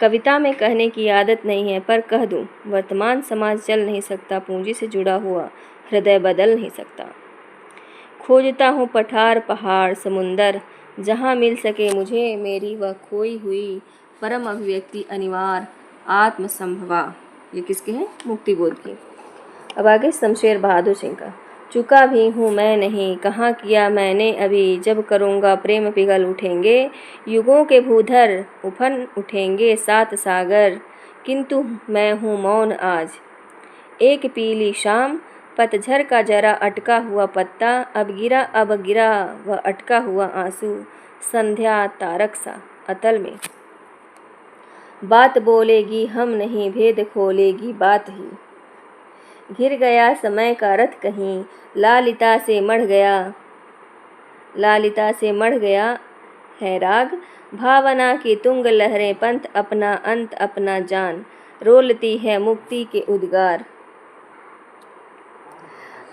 कविता में कहने की आदत नहीं है, पर कह दूं, वर्तमान समाज चल नहीं सकता, पूंजी से जुड़ा हुआ हृदय बदल नहीं सकता। खोजता हूँ पठार पहाड़ समुंदर, जहाँ मिल सके मुझे मेरी वह खोई हुई परम अभिव्यक्ति अनिवार्य आत्मसंभवा। ये किसके हैं? मुक्तिबोध की। अब आगे शमशेर बहादुर सिंह का, चुका भी हूँ मैं नहीं, कहाँ किया मैंने अभी, जब करूँगा प्रेम पिघल उठेंगे, युगों के भूधर उफन उठेंगे सात सागर, किंतु मैं हूँ मौन आज। एक पीली शाम, पतझर का जरा अटका हुआ पत्ता, अब गिरा वह अटका हुआ आंसू, संध्या तारक सा अतल में। बात बोलेगी हम नहीं, भेद खोलेगी बात ही, घिर गया समय का रथ कहीं, लालिता से मढ़ गया है राग, भावना की तुंग लहरें पंथ अपना अंत अपना जान, रोलती है मुक्ति के उद्गार।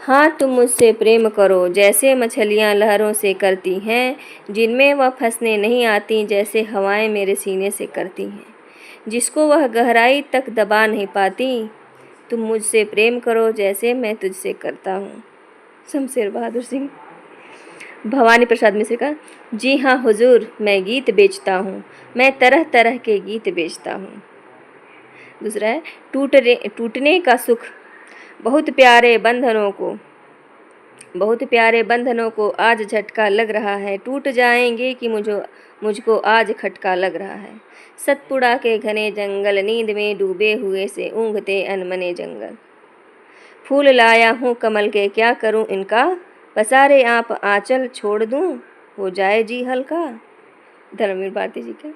हाँ तुम मुझसे प्रेम करो, जैसे मछलियाँ लहरों से करती हैं, जिनमें वह फंसने नहीं आती, जैसे हवाएं मेरे सीने से करती हैं, जिसको वह गहराई तक दबा नहीं पाती। तुम मुझसे प्रेम करो जैसे मैं तुझसे करता हूँ। शमशेर बहादुर सिंह। भवानी प्रसाद मिश्र का, जी हाँ हुजूर, मैं गीत बेचता हूँ, मैं तरह तरह के गीत बेचता हूँ। दूसरा है, टूटने का सुख बहुत प्यारे बंधनों को बहुत प्यारे बंधनों को आज झटका लग रहा है, टूट जाएंगे कि मुझको आज खटका लग रहा है। सतपुड़ा के घने जंगल, नींद में डूबे हुए से ऊँघते अनमने जंगल। फूल लाया हूँ कमल के, क्या करूँ इनका, पसारे आप आंचल छोड़ दूँ, हो जाए जी हल्का। धर्मवीर भारती जी का।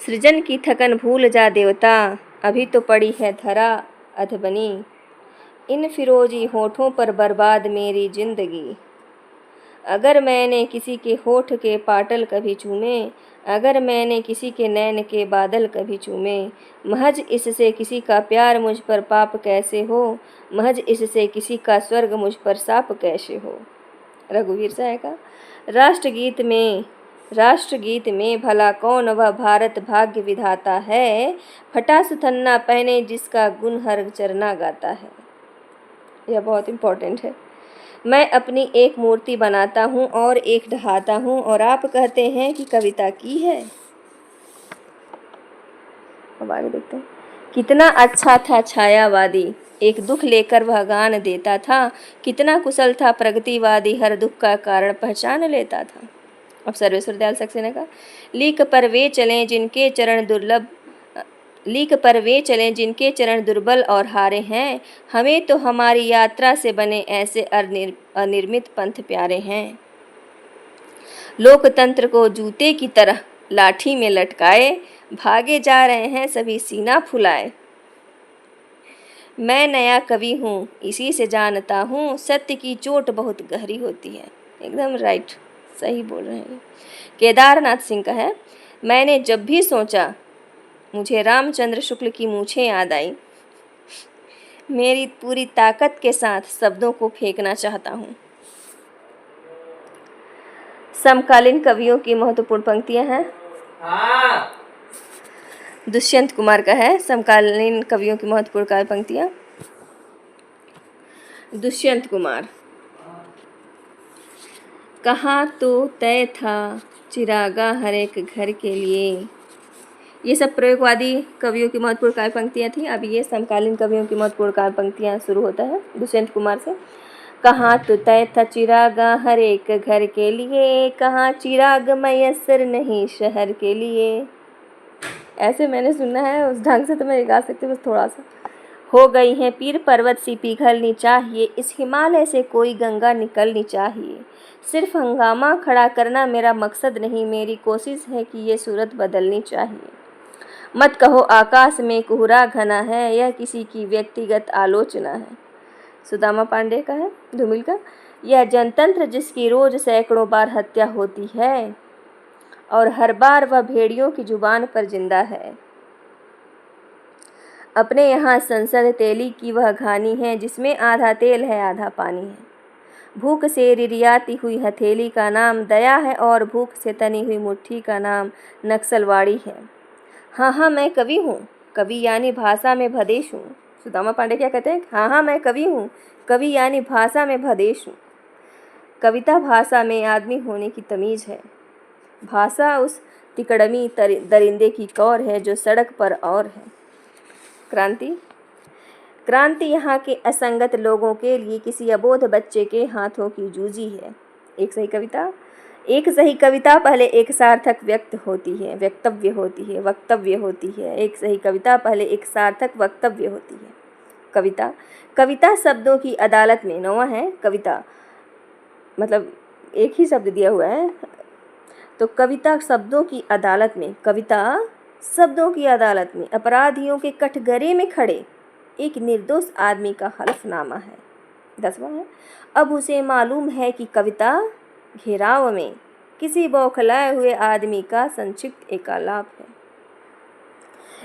सृजन की थकन भूल जा देवता, अभी तो पड़ी है धरा अधबनी, इन फिरोजी होठों पर बर्बाद मेरी जिंदगी। अगर मैंने किसी के होठ के पाटल कभी चूमे, अगर मैंने किसी के नैन के बादल कभी चूमे, महज इससे किसी का प्यार मुझ पर पाप कैसे हो, महज इससे किसी का स्वर्ग मुझ पर साप कैसे हो। रघुवीर साय का। राष्ट्रगीत में भला कौन वह भारत भाग्य विधाता है, फटा सुथन्ना पहने जिसका गुण हर चरना गाता है। यह बहुत इम्पोर्टेंट है। मैं अपनी एक मूर्ति बनाता हूँ और एक ढहाता हूँ, और आप कहते हैं कि कविता की है। अब आगे देखते हैं। कितना अच्छा था छायावादी, एक दुख लेकर वह गान देता था, कितना कुशल था प्रगतिवादी, हर दुख का कारण पहचान लेता था। अब सर्वेश्वर दयाल सक्सेना का। लीक पर वे चलें जिनके चरण दुर्बल और हारे हैं, हमें तो हमारी यात्रा से बने ऐसे अनिर्मित पंथ प्यारे हैं। लोकतंत्र को जूते की तरह लाठी में लटकाए, भागे जा रहे हैं सभी सीना फुलाए। मैं नया कवि हूँ इसी से जानता हूँ, सत्य की चोट बहुत गहरी होती है। एकदम राइट, सही बोल रहे हैं। केदारनाथ सिंह का है। मैंने जब भी सोचा मुझे रामचंद्र शुक्ल की मूछें याद आई, मेरी पूरी ताकत के साथ शब्दों को फेंकना चाहता हूँ। समकालीन कवियों की महत्वपूर्ण पंक्तियां हैं। दुष्यंत कुमार का है समकालीन कवियों की महत्वपूर्ण काव्य पंक्तियां। दुष्यंत कुमार। कहाँ तो तय था चिरागा हर एक घर के लिए। ये सब प्रयोगवादी कवियों की महत्वपूर्ण काव्य पंक्तियां थी। अब ये समकालीन कवियों की महत्वपूर्ण काव्य पंक्तियां शुरू होता है दुष्यंत कुमार से। कहाँ तो तय था चिरागा हर एक घर के लिए, कहाँ चिराग मयसर नहीं शहर के लिए। ऐसे मैंने सुना है, उस ढंग से तो मैं गा सकती हूँ बस थोड़ा सा। हो गई हैं पीर पर्वत सी पिघलनी चाहिए, इस हिमालय से कोई गंगा निकलनी चाहिए। सिर्फ हंगामा खड़ा करना मेरा मकसद नहीं, मेरी कोशिश है कि ये सूरत बदलनी चाहिए। मत कहो आकाश में कोहरा घना है, यह किसी की व्यक्तिगत आलोचना है। सुदामा पांडे का है धूमिल का। यह जनतंत्र जिसकी रोज सैकड़ों बार हत्या होती है, और हर बार वह भेड़ियों की जुबान पर जिंदा है। अपने यहाँ संसद तेली की वह घानी है, जिसमें आधा तेल है आधा पानी है। भूख से रिरियाती हुई हथेली का नाम दया है, और भूख से तनी हुई मुट्ठी का नाम नक्सलवाड़ी है। हाँ हाँ मैं कवि हूँ, कवि यानी भाषा में भदेश हूँ। सुदामा पांडे क्या कहते हैं? हाँ हाँ मैं कवि हूँ, कवि यानी भाषा में भदेश हूँ। कविता भाषा में आदमी होने की तमीज़ है। भाषा उस तिकड़मी दरिंदे की कौर है जो सड़क पर और है। क्रांति यहाँ के असंगत लोगों के लिए किसी अबोध बच्चे के हाथों की जूझी है। एक सही कविता पहले एक सार्थक वक्तव्य होती है। एक सही कविता पहले एक सार्थक वक्तव्य होती है। कविता शब्दों की अदालत में, नौवा है कविता, मतलब एक ही शब्द दिया हुआ है, तो कविता शब्दों की अदालत में अपराधियों के कठघरे में खड़े एक निर्दोष आदमी का हलफनामा है। 10वां है। अब उसे मालूम है कि कविता घेराव में किसी बौखलाए हुए आदमी का संक्षिप्त एकालाप है।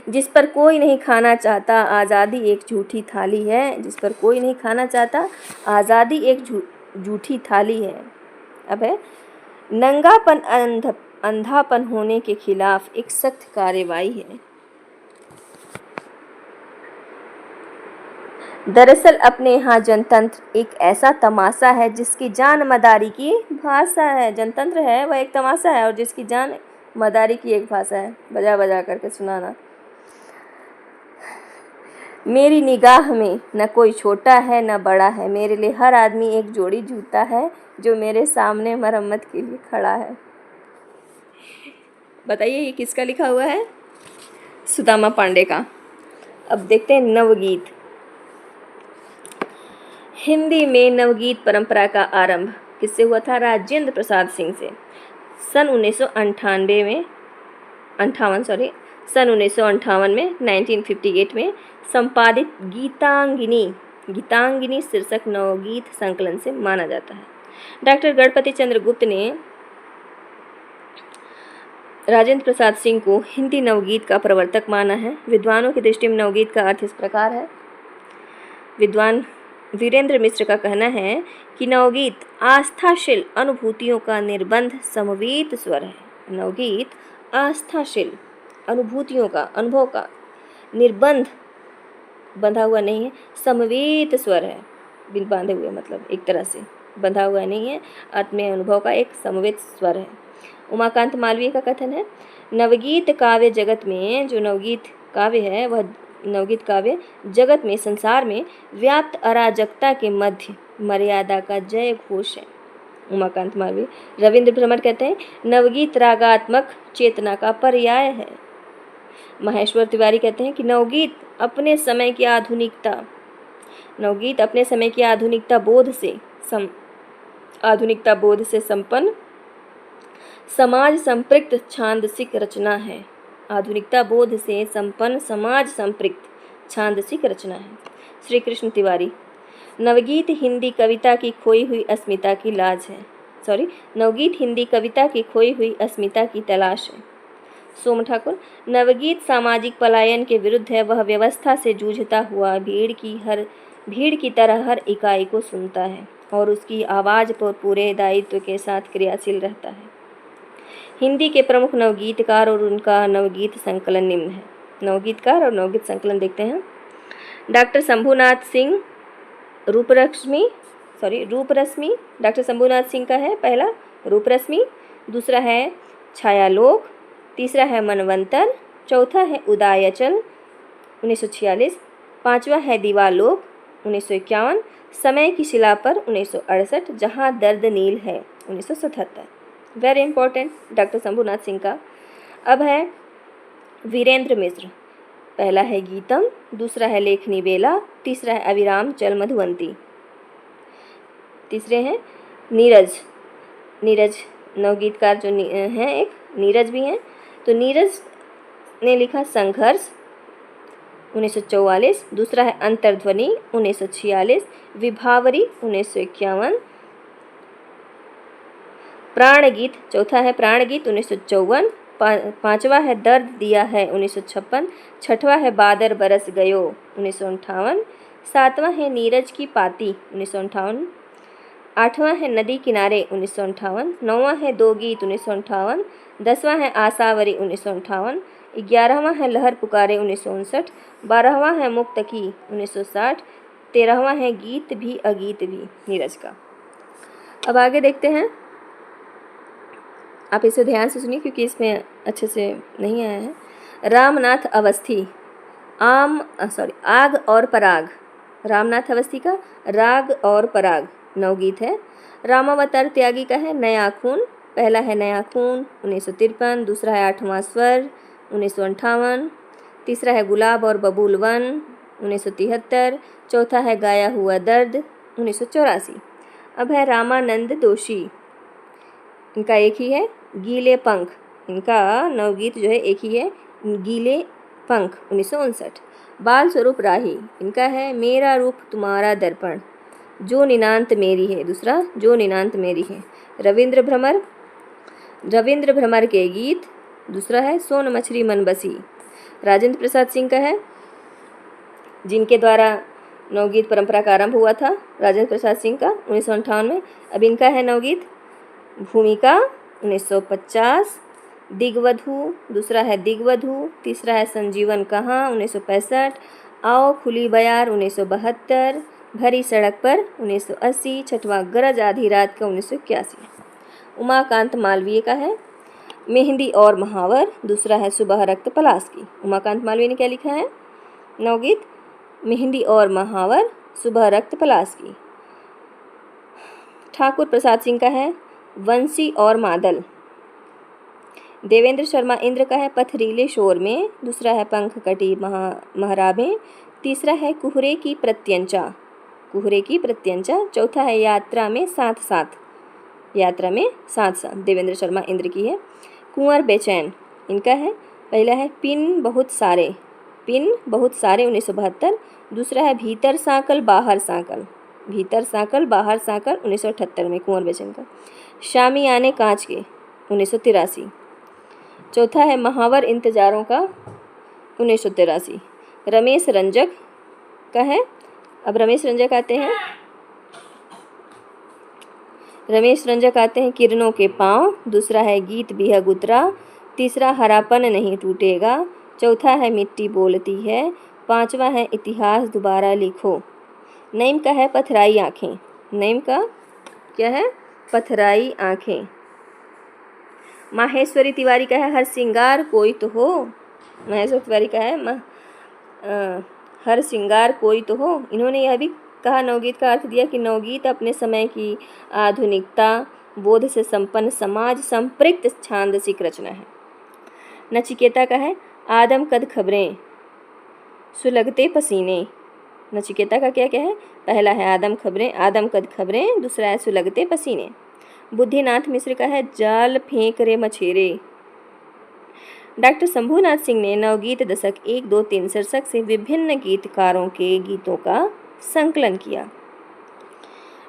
जिस पर कोई नहीं खाना चाहता, आज़ादी एक झूठी थाली है। जिस पर कोई नहीं खाना चाहता, आज़ादी एक झूठी थाली है। अब है नंगापन अंधापन होने के खिलाफ एक सख्त कार्रवाई है। दरअसल अपने यहाँ जनतंत्र एक ऐसा तमाशा है जिसकी जान मदारी की भाषा है। जनतंत्र है वह एक तमाशा है और जिसकी जान मदारी की एक भाषा है। बजा बजा करके सुनाना। मेरी निगाह में न कोई छोटा है न बड़ा है, मेरे लिए हर आदमी एक जोड़ी जूता है, जो मेरे सामने मरम्मत के लिए खड़ा है। बताइए ये किसका लिखा हुआ है? सुदामा पांडे का। अब देखते हैं नवगीत। हिंदी में नवगीत परंपरा का आरंभ किससे हुआ था? राजेंद्र प्रसाद सिंह से। सन 1998 में सन 1958 में 1958 में संपादित गीतांगिनी शीर्षक नवगीत संकलन से माना जाता है। डॉक्टर गणपति चंद्र गुप्त ने राजेंद्र प्रसाद सिंह को हिंदी नवगीत का प्रवर्तक माना है। विद्वानों की दृष्टि में नवगीत का अर्थ इस प्रकार है। विद्वान वीरेंद्र मिश्र का कहना है कि नवगीत आस्थाशील अनुभूतियों का निर्बंध समवेत स्वर है। नवगीत आस्थाशील अनुभूतियों का, अनुभव का निर्बंध, बंधा हुआ नहीं है, समवेत स्वर है। बिन बांधे हुए मतलब एक तरह से बंधा हुआ नहीं है, आत्मीय अनुभव का एक समवेत स्वर है। उमाकांत मालवीय का कथन है, नवगीत काव्य जगत में, जो नवगीत काव्य है वह नवगीत काव्य जगत में, संसार में व्याप्त अराजकता के मध्य मर्यादा का जय घोष है। उमाकांत मालवीय। रविंद्र भ्रमर कहते हैं, नवगीत रागात्मक चेतना का पर्याय है। महेश्वर तिवारी कहते हैं कि नवगीत अपने समय की आधुनिकता बोध से संपन्न समाज संपृक्त छांदसिक रचना है। आधुनिकता बोध से संपन्न समाज संपृक्त छांदसिक रचना है। श्री कृष्ण तिवारी। नवगीत हिंदी कविता की खोई हुई अस्मिता की नवगीत हिंदी कविता की खोई हुई अस्मिता की तलाश है। सोम ठाकुर। नवगीत सामाजिक पलायन के विरुद्ध है। वह व्यवस्था से जूझता हुआ भीड़ की तरह हर इकाई को सुनता है और उसकी आवाज़ पर पूरे दायित्व के साथ क्रियाशील रहता है। हिंदी के प्रमुख नवगीतकार और उनका नवगीत संकलन निम्न है। नवगीतकार और नवगीत संकलन देखते हैं। डॉक्टर शंभुनाथ सिंह रूपरश्मि। डॉक्टर शंभुनाथ सिंह का है पहला रूपरश्मि, दूसरा है छायालोक, तीसरा है मनवंतर, चौथा है उदयाचल 1946, पांचवा है दीवालोक 1951, समय की शिला पर 1968, जहां दर्द नील है 1977। Very important doctor Shambhunath Singh का। अब है वीरेंद्र मिश्र। पहला है गीतम, दूसरा है लेखनी बेला, तीसरा है अविराम चल मधुवंती। तीसरे हैं नीरज नवगीतकार जो हैं, एक नीरज भी हैं। तो नीरज ने लिखा संघर्ष 1944, दूसरा है अंतर्ध्वनि 1946, विभावरी 1951, प्राणगीत, चौथा है प्राणगीत 1954, पांचवा है दर्द दिया है 1956, छठवां है बादर बरस गयो 1958, सातवां है नीरज की पाती 1958, आठवां है नदी किनारे 1958, नौवां है दो गीत 1958, 10वां है आसावरी 1958, 11वां है लहर पुकारे 1959, 12वां है मुक्तकी 1960, 13वां है गीत भी अगीत भी नीरज का। अब आगे देखते हैं, आप इसे ध्यान से सुनिए क्योंकि इसमें अच्छे से नहीं आया है। रामनाथ अवस्थी आग और पराग। रामनाथ अवस्थी का राग और पराग नवगीत है। रामावतार त्यागी का है नया खून। पहला है नया खून 1953, दूसरा है आठवां स्वर 1958, तीसरा है गुलाब और बबूल वन 1973, चौथा है गाया हुआ दर्द 1984। अब है रामानंद दोषी, इनका एक ही है गीले पंख। इनका नवगीत जो है एक ही है गीले पंख 1959। बाल स्वरूप राही, इनका है मेरा रूप तुम्हारा दर्पण, जो निनांत मेरी है, दूसरा जो निनांत मेरी है। रविंद्र भ्रमर के गीत, दूसरा है सोन मछली मन बसी। राजेंद्र प्रसाद सिंह का है, जिनके द्वारा नवगीत परंपरा का आरंभ हुआ था, राजेंद्र प्रसाद सिंह का 1958 में। अब इनका है नवगीत भूमिका 1950, दिग्वधू, दूसरा है दिग्वधू, तीसरा है संजीवन कहाँ 1965, आओ खुली बयार 1972, भरी सड़क पर 1980, छठवां गरज आधी रात का 1981। उमाकांत मालवीय का है मेहंदी और महावर, दूसरा है सुबह रक्त पलास की। उमाकांत मालवीय ने क्या लिखा है नवगीत? मेहंदी और महावर, सुबह रक्त पलाश की। ठाकुर प्रसाद सिंह का है वंशी और मादल। देवेंद्र शर्मा इंद्र का है पथरीले शोर में। दूसरा है पंख कटी महराबें। तीसरा है कुहरे की प्रत्यंचा, कुहरे की प्रत्यंचा। चौथा है यात्रा में साथ साथ, यात्रा में साथ साथ, देवेंद्र शर्मा इंद्र की है। कुंवर बेचैन इनका है। पहला है पिन बहुत सारे, पिन बहुत सारे 1972। दूसरा है भीतर सांकल बाहर सांकल, भीतर सांकल बाहर सांकल 1978 में कुंवर बेचैन का। शामी आने कांच के 1983। चौथा है महावर इंतजारों का 1983। रमेश रंजक का है, अब रमेश रंजक आते हैं, रमेश रंजक आते हैं किरणों के पाँव। दूसरा है गीत बिहग उतरा। तीसरा हरापन नहीं टूटेगा। चौथा है मिट्टी बोलती है। पांचवा है इतिहास दोबारा लिखो। नईम का है पथराई आँखें, नईम का क्या है पथराई आँखें। माहेश्वरी तिवारी का है हर सिंगार कोई तो हो, माहेश्वरी तिवारी का है हर सिंगार कोई तो हो। इन्होंने यह भी कहा, नवगीत का अर्थ दिया कि नवगीत अपने समय की आधुनिकता बोध से संपन्न समाज संपृक्त छांदसिक रचना है। नचिकेता का है आदम कद खबरें सुलगते पसीने। नचिकेता का क्या क्या है, पहला है आदम खबरें, आदम कद खबरें। दूसरा है सुलगते पसीने। बुद्धिनाथ मिश्र का है जाल फेंक रे मछेरे। डॉक्टर शंभूनाथ सिंह ने नवगीत दशक 1, 2, 3 शीर्षक से विभिन्न गीतकारों के गीतों का संकलन किया।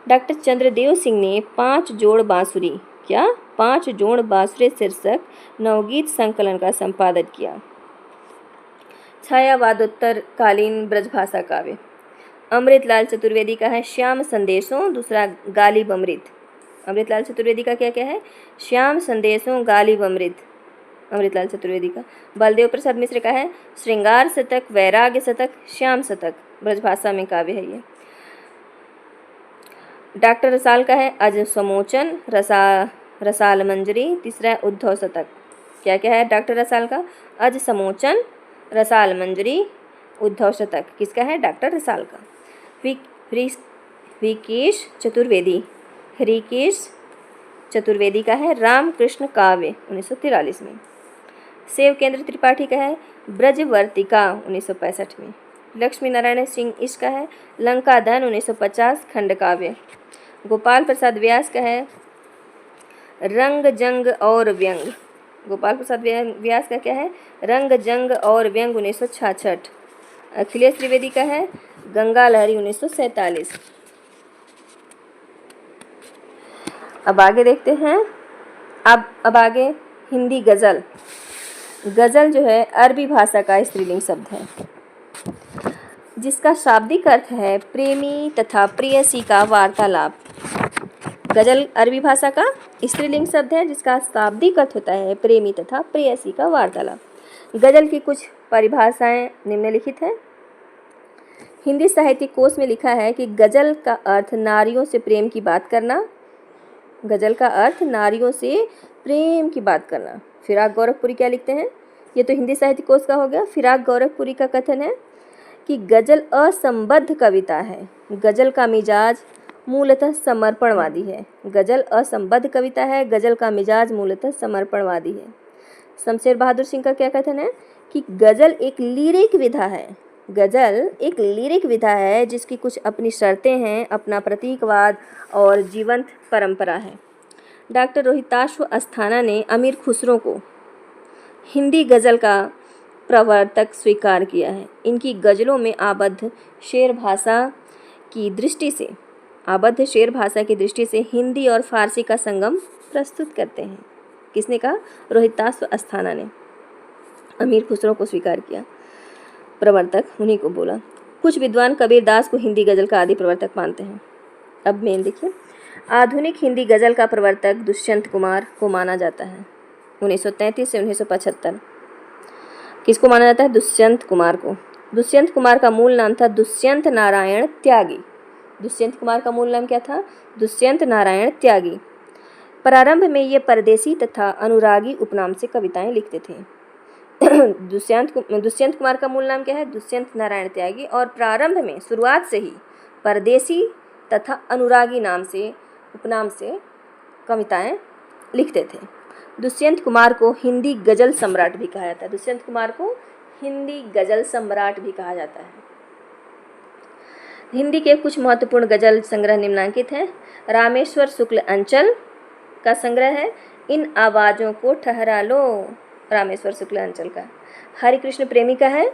डॉक्टर चंद्रदेव सिंह ने 5 जोड़ बांसुरी, क्या 5 जोड़ बांसुरी शीर्षक नवगीत संकलन का संपादन किया। छायावादोत्तर कालीन ब्रजभाषा काव्य। अमृतलाल चतुर्वेदी का है श्याम संदेशों। दूसरा गालिब अमृत। अमृतलाल चतुर्वेदी का क्या क्या है, श्याम संदेशों गालिब अमृत, अमृतलाल चतुर्वेदी का। बलदेव प्रसाद मिश्र का है श्रृंगार शतक, वैराग्य शतक, श्याम शतक, ब्रजभाषा में काव्य है ये। डॉक्टर रसाल का है अज समोचन, रसाल मंजरी। तीसरा है उद्धव शतक। क्या क्या है डॉक्टर रसाल का, अज समोचन, रसाल मंजरी, उद्धव शतक। किसका है, डॉक्टर रसाल का। हृकेश चतुर्वेदी, हृकेश चतुर्वेदी का है रामकृष्ण काव्य 1943 में। सेव केंद्र त्रिपाठी का है ब्रजवर्तिका 1965 में। लक्ष्मी नारायण सिंह इश का है लंका दहन 1950 खंड काव्य। गोपाल प्रसाद व्यास का है रंग जंग और व्यंग। गोपाल प्रसाद व्यास का क्या है, रंग जंग और व्यंग 1966। अखिलेश त्रिवेदी का है गंगा लहरी 1947। अब आगे देखते हैं, अब आगे हिंदी गज़ल। गज़ल जो है अरबी भाषा का स्त्रीलिंग शब्द है जिसका शाब्दिक अर्थ है प्रेमी तथा प्रेयसी का वार्तालाप। गज़ल अरबी भाषा का स्त्रीलिंग शब्द है जिसका शाब्दिक अर्थ होता है प्रेमी तथा प्रेयसी का वार्तालाप। गज़ल की कुछ परिभाषाएं निम्नलिखित हैं। हिंदी साहित्य कोश में लिखा है कि गज़ल का अर्थ नारियों से प्रेम की बात करना, गज़ल का अर्थ नारियों से प्रेम की बात करना। फिराक गोरखपुरी क्या लिखते हैं, ये तो हिंदी साहित्य कोश का हो गया। फिराक गोरखपुरी का कथन है कि गज़ल असंबद्ध कविता है, गज़ल का मिजाज मूलतः समर्पणवादी है। गज़ल असंबद्ध कविता है, गज़ल का मिजाज मूलतः समर्पणवादी है। शमशेर बहादुर सिंह का क्या कथन है कि गज़ल एक लिरिक विधा है, गज़ल एक लिरिक विधा है जिसकी कुछ अपनी शर्तें हैं, अपना प्रतीकवाद और जीवंत परंपरा है। डॉक्टर रोहिताश्व अस्थाना ने अमीर खुसरो को हिंदी गज़ल का प्रवर्तक स्वीकार किया है। इनकी गज़लों में आबद्ध शेर भाषा की दृष्टि से हिंदी और फारसी का संगम प्रस्तुत करते हैं। किसने कहा, रोहिताश्व अस्थाना ने अमीर खुसरो को स्वीकार किया, प्रवर्तक उन्हीं को बोला। कुछ विद्वान कबीर दास को हिंदी गज़ल का आदि प्रवर्तक मानते हैं। अब मेन देखिए, आधुनिक हिंदी गज़ल का प्रवर्तक दुष्यंत कुमार को माना जाता है 1933 से 1975। किसको माना जाता है, दुष्यंत कुमार को। दुष्यंत कुमार का मूल नाम था दुष्यंत नारायण त्यागी। दुष्यंत कुमार का मूल नाम क्या था, दुष्यंत नारायण त्यागी। प्रारंभ में ये परदेसी तथा अनुरागी उपनाम से कविताएं लिखते थे। दुष्यंत कुमार का मूल नाम क्या है? दुष्यंत नारायण त्यागी। और प्रारंभ में शुरुआत से ही परदेसी तथा अनुरागी नाम से उपनाम से कविताएं लिखते थे। दुष्यंत कुमार को हिंदी गजल सम्राट भी कहा जाता है। दुष्यंत कुमार को हिंदी गजल सम्राट भी कहा जाता है। हिंदी के कुछ महत्वपूर्ण गजल संग्रह निम्नलिखित हैं। रामेश्वर शुक्ल अंचल का संग्रह है इन आवाज़ों को ठहरा लो, रामेश्वर शुक्ल अंचल का। हरिकृष्ण प्रेमी का है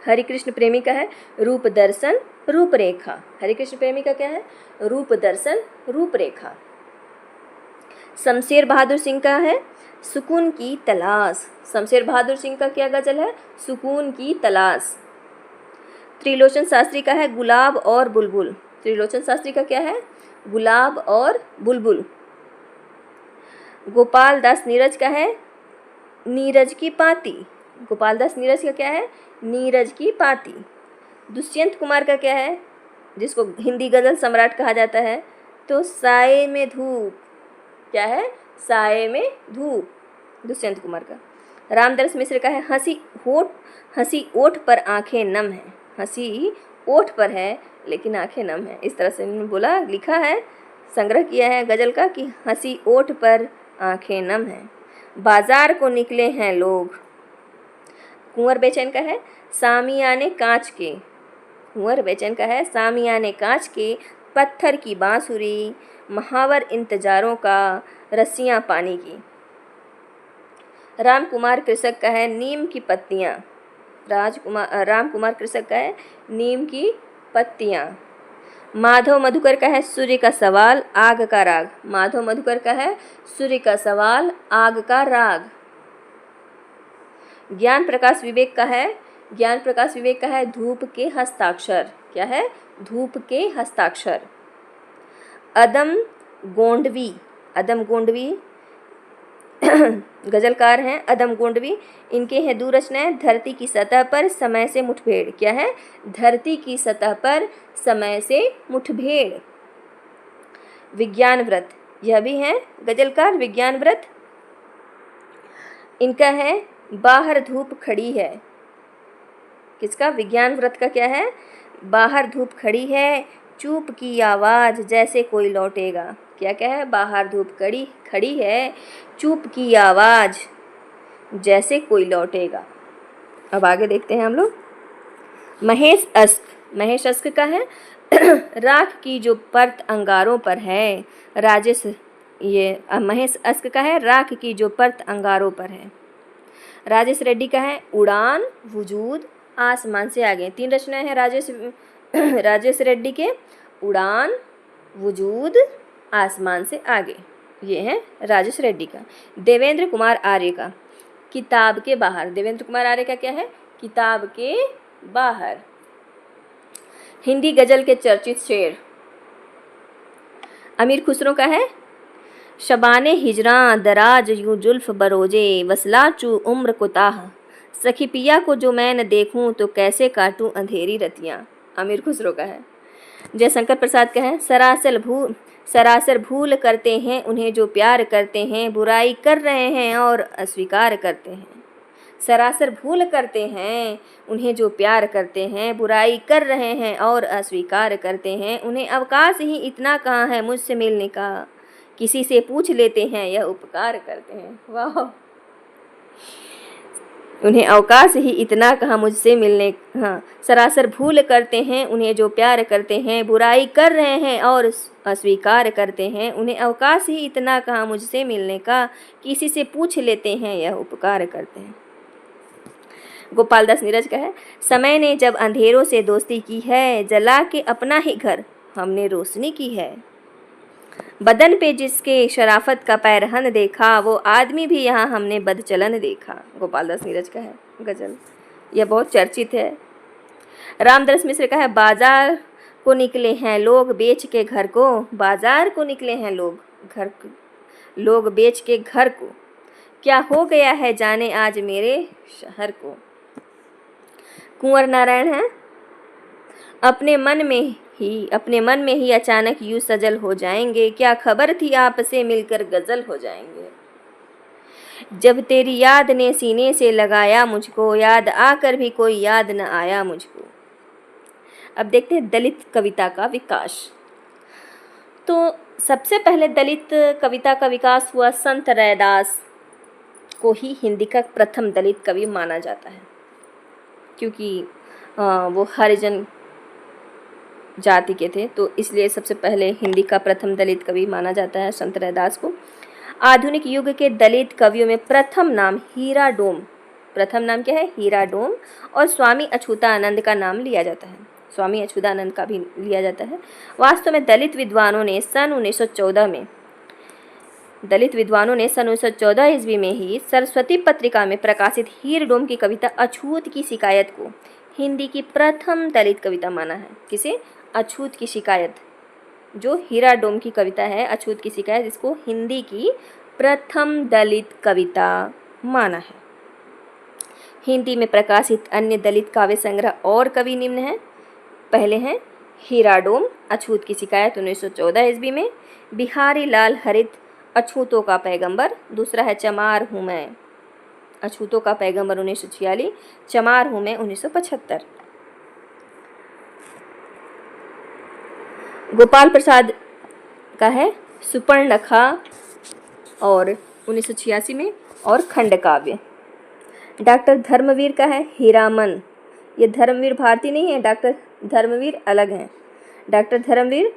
हरिकृष्ण प्रेमी का है रूप दर्शन रूपरेखा। हरिकृष्ण प्रेमी का क्या है? रूप दर्शन रूपरेखा। शमशेर बहादुर सिंह का है सुकून की तलाश। शमशेर बहादुर सिंह का क्या गजल है? सुकून की तलाश। त्रिलोचन शास्त्री का है गुलाब और बुलबुल। त्रिलोचन शास्त्री का क्या है? गुलाब और बुलबुल। गोपाल दास नीरज का है नीरज की पाती। गोपाल दास नीरज का क्या है? नीरज की पाती। दुष्यंत कुमार का क्या है, जिसको हिंदी गजल सम्राट कहा जाता है? तो साए में धूप। क्या है? साए में धूप, दुष्यंत कुमार का। रामदास मिश्र का है हंसी ओठ पर आंखें नम है। हंसी ओठ पर है लेकिन आंखें नम है। इस तरह से इन्होंने बोला, लिखा है, संग्रह किया है गजल का कि हंसी ओठ पर आंखें नम है। बाजार को निकले हैं लोग। कुंवर बेचैन का है सामियाने कांच के। कुंवर बेचैन का है सामियाने कांच के, पत्थर की बांसुरी, महावर इंतजारों का, रस्सियाँ पानी की। राम कुमार कृषक का है नीम की पत्तियाँ। राम कुमार कृषक का है नीम की पत्तियाँ। माधव मधुकर का है सूर्य का सवाल आग का राग। माधव मधुकर का है सूर्य का सवाल आग का राग। ज्ञान प्रकाश विवेक का है धूप के हस्ताक्षर। क्या है? धूप के हस्ताक्षर। अदम गोंडवी गजलकार हैं अदम गोंडवी। इनके हैं दो रचनाएं, धरती की सतह पर समय से मुठभेड़। क्या है? धरती की सतह पर समय से मुठभेड़। विज्ञान व्रत, यह भी हैं गजलकार विज्ञान व्रत। इनका है बाहर धूप खड़ी है। किसका? विज्ञान व्रत का क्या है? बाहर धूप खड़ी है, चूप की आवाज़ जैसे कोई लौटेगा। क्या क्या है? बाहर धूप खड़ी है, चूप की आवाज़ जैसे कोई लौटेगा। अब आगे देखते हैं हम लोग। महेश अस्क का है राख की जो परत अंगारों पर है। महेश अस्क का है राख की जो परत अंगारों पर है। राजेश रेड्डी का है उड़ान वजूद आसमान से आगे। 3 रचनाएं हैं राजेश रेड्डी के, उड़ान वजूद आसमान से आगे। ये है राजेश रेड्डी का। देवेंद्र कुमार आर्य का किताब के बाहर। देवेंद्र कुमार आर्य का क्या है? किताब के बाहर। हिंदी गजल के चर्चित शेर अमीर खुसरो का है शबाने हिजरां दराज यूं जुल्फ बरोजे, वसला चू उम्र कोताह, सखी पिया को जो मैं न देखूं तो कैसे काटूं अंधेरी रतियां। अमीर खुसरो का है। जयशंकर प्रसाद का है सरासर भूल करते हैं उन्हें जो प्यार करते हैं, बुराई कर रहे हैं और अस्वीकार करते हैं। सरासर भूल करते हैं उन्हें जो प्यार करते हैं, बुराई कर रहे हैं और अस्वीकार करते हैं। उन्हें अवकाश ही इतना कहाँ है मुझसे मिलने का, किसी से पूछ लेते हैं यह उपकार करते हैं। वाह! उन्हें अवकाश ही इतना कहाँ मुझसे मिलने। हाँ, सरासर भूल करते हैं उन्हें जो प्यार करते हैं, बुराई कर रहे हैं और अस्वीकार करते हैं। उन्हें अवकाश ही इतना कहाँ मुझसे मिलने का, किसी से पूछ लेते हैं यह उपकार करते हैं। गोपाल दास नीरज का है समय ने जब अंधेरों से दोस्ती की है, जला के अपना ही घर हमने रोशनी की है। बदन पे जिसके शराफत का पैरहन देखा, वो आदमी भी यहाँ हमने बदचलन देखा। गोपाल दास नीरज का है गजल, यह बहुत चर्चित है। रामदास मिश्र का है बाजार को निकले हैं लोग बेच के घर को। बाजार को निकले हैं लोग बेच के घर को, क्या हो गया है जाने आज मेरे शहर को। कुंवर नारायण है अपने मन में ही अचानक यूं सजल हो जाएंगे, क्या खबर थी आपसे मिलकर गजल हो जाएंगे। जब तेरी याद ने सीने से लगाया मुझको, याद आकर भी कोई याद न आया मुझको। अब देखते हैं दलित कविता का विकास। तो सबसे पहले दलित कविता का विकास हुआ संत रैदास को ही हिंदी का प्रथम दलित कवि माना जाता है, क्योंकि वो हरिजन जाति के थे, तो इसलिए सबसे पहले हिंदी का प्रथम दलित कवि माना जाता है संत रैदास को। आधुनिक युग के दलित कवियों में प्रथम नाम हीरा डोम, प्रथम नाम क्या है, हीरा डोम, और स्वामी अछूतानंद का नाम लिया जाता है, स्वामी अछूतानंद का भी लिया जाता है। वास्तव में दलित विद्वानों ने सन 1914 ईस्वी में ही सरस्वती पत्रिका में प्रकाशित हीर डोम की कविता अछूत की शिकायत को हिंदी की प्रथम दलित कविता माना है। किसे? अछूत की शिकायत, जो हीरा डोम की कविता है अछूत की शिकायत, इसको हिंदी की प्रथम दलित कविता माना है। हिंदी में प्रकाशित अन्य दलित काव्य संग्रह और कवि निम्न हैं। पहले हैं हीरा डोम, अछूत की शिकायत 1914 ईस्वी में, बिहारी लाल हरित, अछूतों का पैगंबर। दूसरा है चमार हूँ मैं, अछूतों का पैगंबर 1946, चमार हूँ मैं 1975। गोपाल प्रसाद का है सुपर्णखा और 1986 में, और खंड काव्य। डॉक्टर धर्मवीर का है हीरामन, ये धर्मवीर भारती नहीं है, डॉक्टर धर्मवीर अलग हैं। डॉक्टर धर्मवीर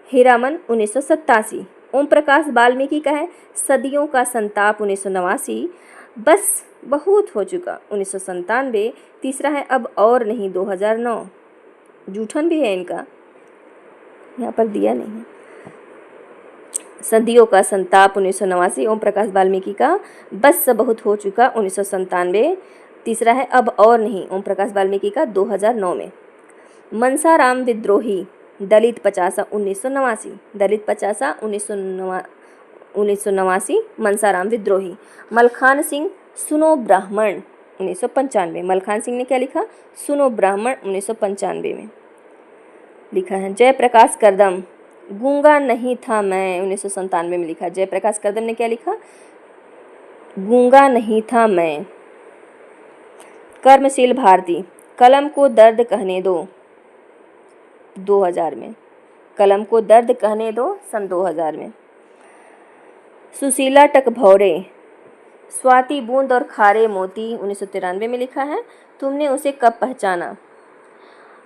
हीरामन 1987। ओम प्रकाश वाल्मीकि का है सदियों का संताप 1989, बस बहुत हो चुका 1997। तीसरा है अब और नहीं 2009, जूठन भी है इनका, यहाँ पर दिया नहीं है। सदियों का संताप 1989, ओम प्रकाश वाल्मीकि का बस बहुत हो चुका 1997। तीसरा है अब और नहीं, ओम प्रकाश वाल्मीकि का 2009 में। मनसाराम विद्रोही दलित 50 1989, दलित 50 1989, मनसाराम विद्रोही। मलखान सिंह सुनो ब्राह्मण 1995, मलखान सिंह ने क्या लिखा, सुनो ब्राह्मण 1995 में लिखा है। जयप्रकाश करदम गूंगा नहीं था मैं 1997 में लिखा। जयप्रकाश करदम ने क्या लिखा, गूंगा नहीं था मैं। कर्मशील भारती कलम को दर्द कहने दो 2000 में, कलम को दर्द कहने दो सन 2000 में। सुशीला टकभौरे स्वाति बूंद और खारे मोती 1993 में लिखा है। तुमने उसे कब पहचाना।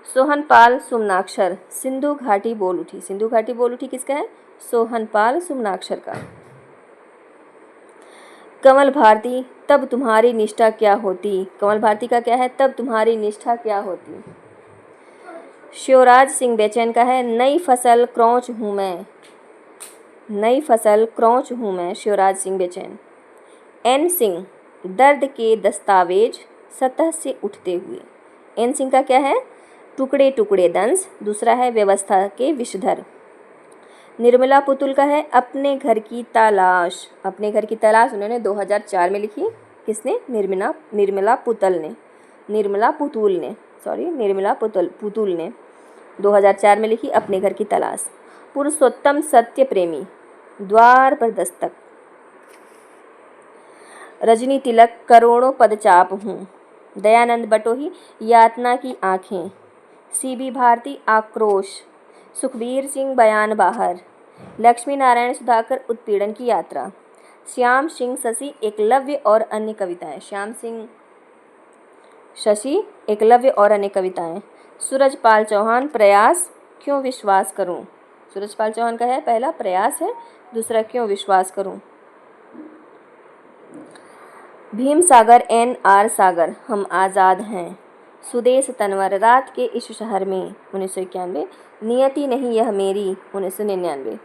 सोहनपाल सुमनाक्षर सिंधु घाटी बोल उठी। सिंधु घाटी बोल उठी किसका है, सोहनपाल सुमनाक्षर का। कमल भारती तब तुम्हारी निष्ठा क्या होती। कमल भारती का क्या है, तब तुम्हारी निष्ठा क्या होती। शिवराज सिंह बेचैन का है नई फसल क्रौच हूँ मैं, नई फसल क्रौच हूँ मैं, शिवराज सिंह बेचैन। एन सिंह दर्द के दस्तावेज सतह से उठते हुए। एन सिंह का क्या है, टुकड़े टुकड़े दंश। दूसरा है व्यवस्था के विषधर। निर्मला पुतुल का है अपने घर की तलाश। अपने घर की तलाश उन्होंने 2004 में लिखी। किसने, निर्मला पुतुल ने 2004 में लिखी अपने घर की तलाश। पुरुषोत्तम सत्य प्रेमी द्वार पर दस्तक। रजनी तिलक करोड़ों पदचाप हूँ। दयानंद बटोही यातना की आँखें। सीबी भारती आक्रोश। सुखबीर सिंह बयान बाहर। लक्ष्मी नारायण सुधाकर उत्पीड़न की यात्रा। श्याम सिंह शशि एकलव्य और अन्य कविताएं। श्याम सिंह शशि एकलव्य और अन्य कविताएं। सूरजपाल चौहान प्रयास क्यों विश्वास करूं। सूरजपाल चौहान का है पहला प्रयास है, दूसरा क्यों विश्वास करूं। भीम सागर NR सागर हम आज़ाद हैं। सुदेश तनवर रात के इस शहर में 1991। नियति नहीं यह मेरी 1999।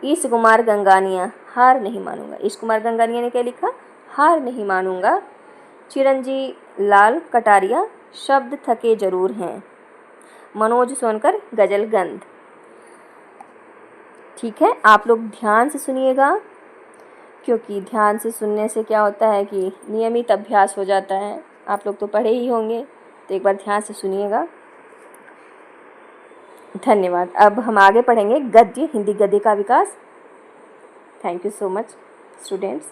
ईश कुमार गंगानिया हार नहीं मानूंगा। ईश कुमार गंगानिया ने क्या लिखा, हार नहीं मानूंगा। चिरंजी लाल कटारिया शब्द थके जरूर हैं। मनोज सोनकर गजल गंध। ठीक है, आप लोग ध्यान से सुनिएगा, क्योंकि ध्यान से सुनने से क्या होता है कि नियमित अभ्यास हो जाता है। आप लोग तो पढ़े ही होंगे, तो एक बार ध्यान से सुनिएगा। धन्यवाद। अब हम आगे पढ़ेंगे गद्य, हिंदी गद्य का विकास। Thank you so much students.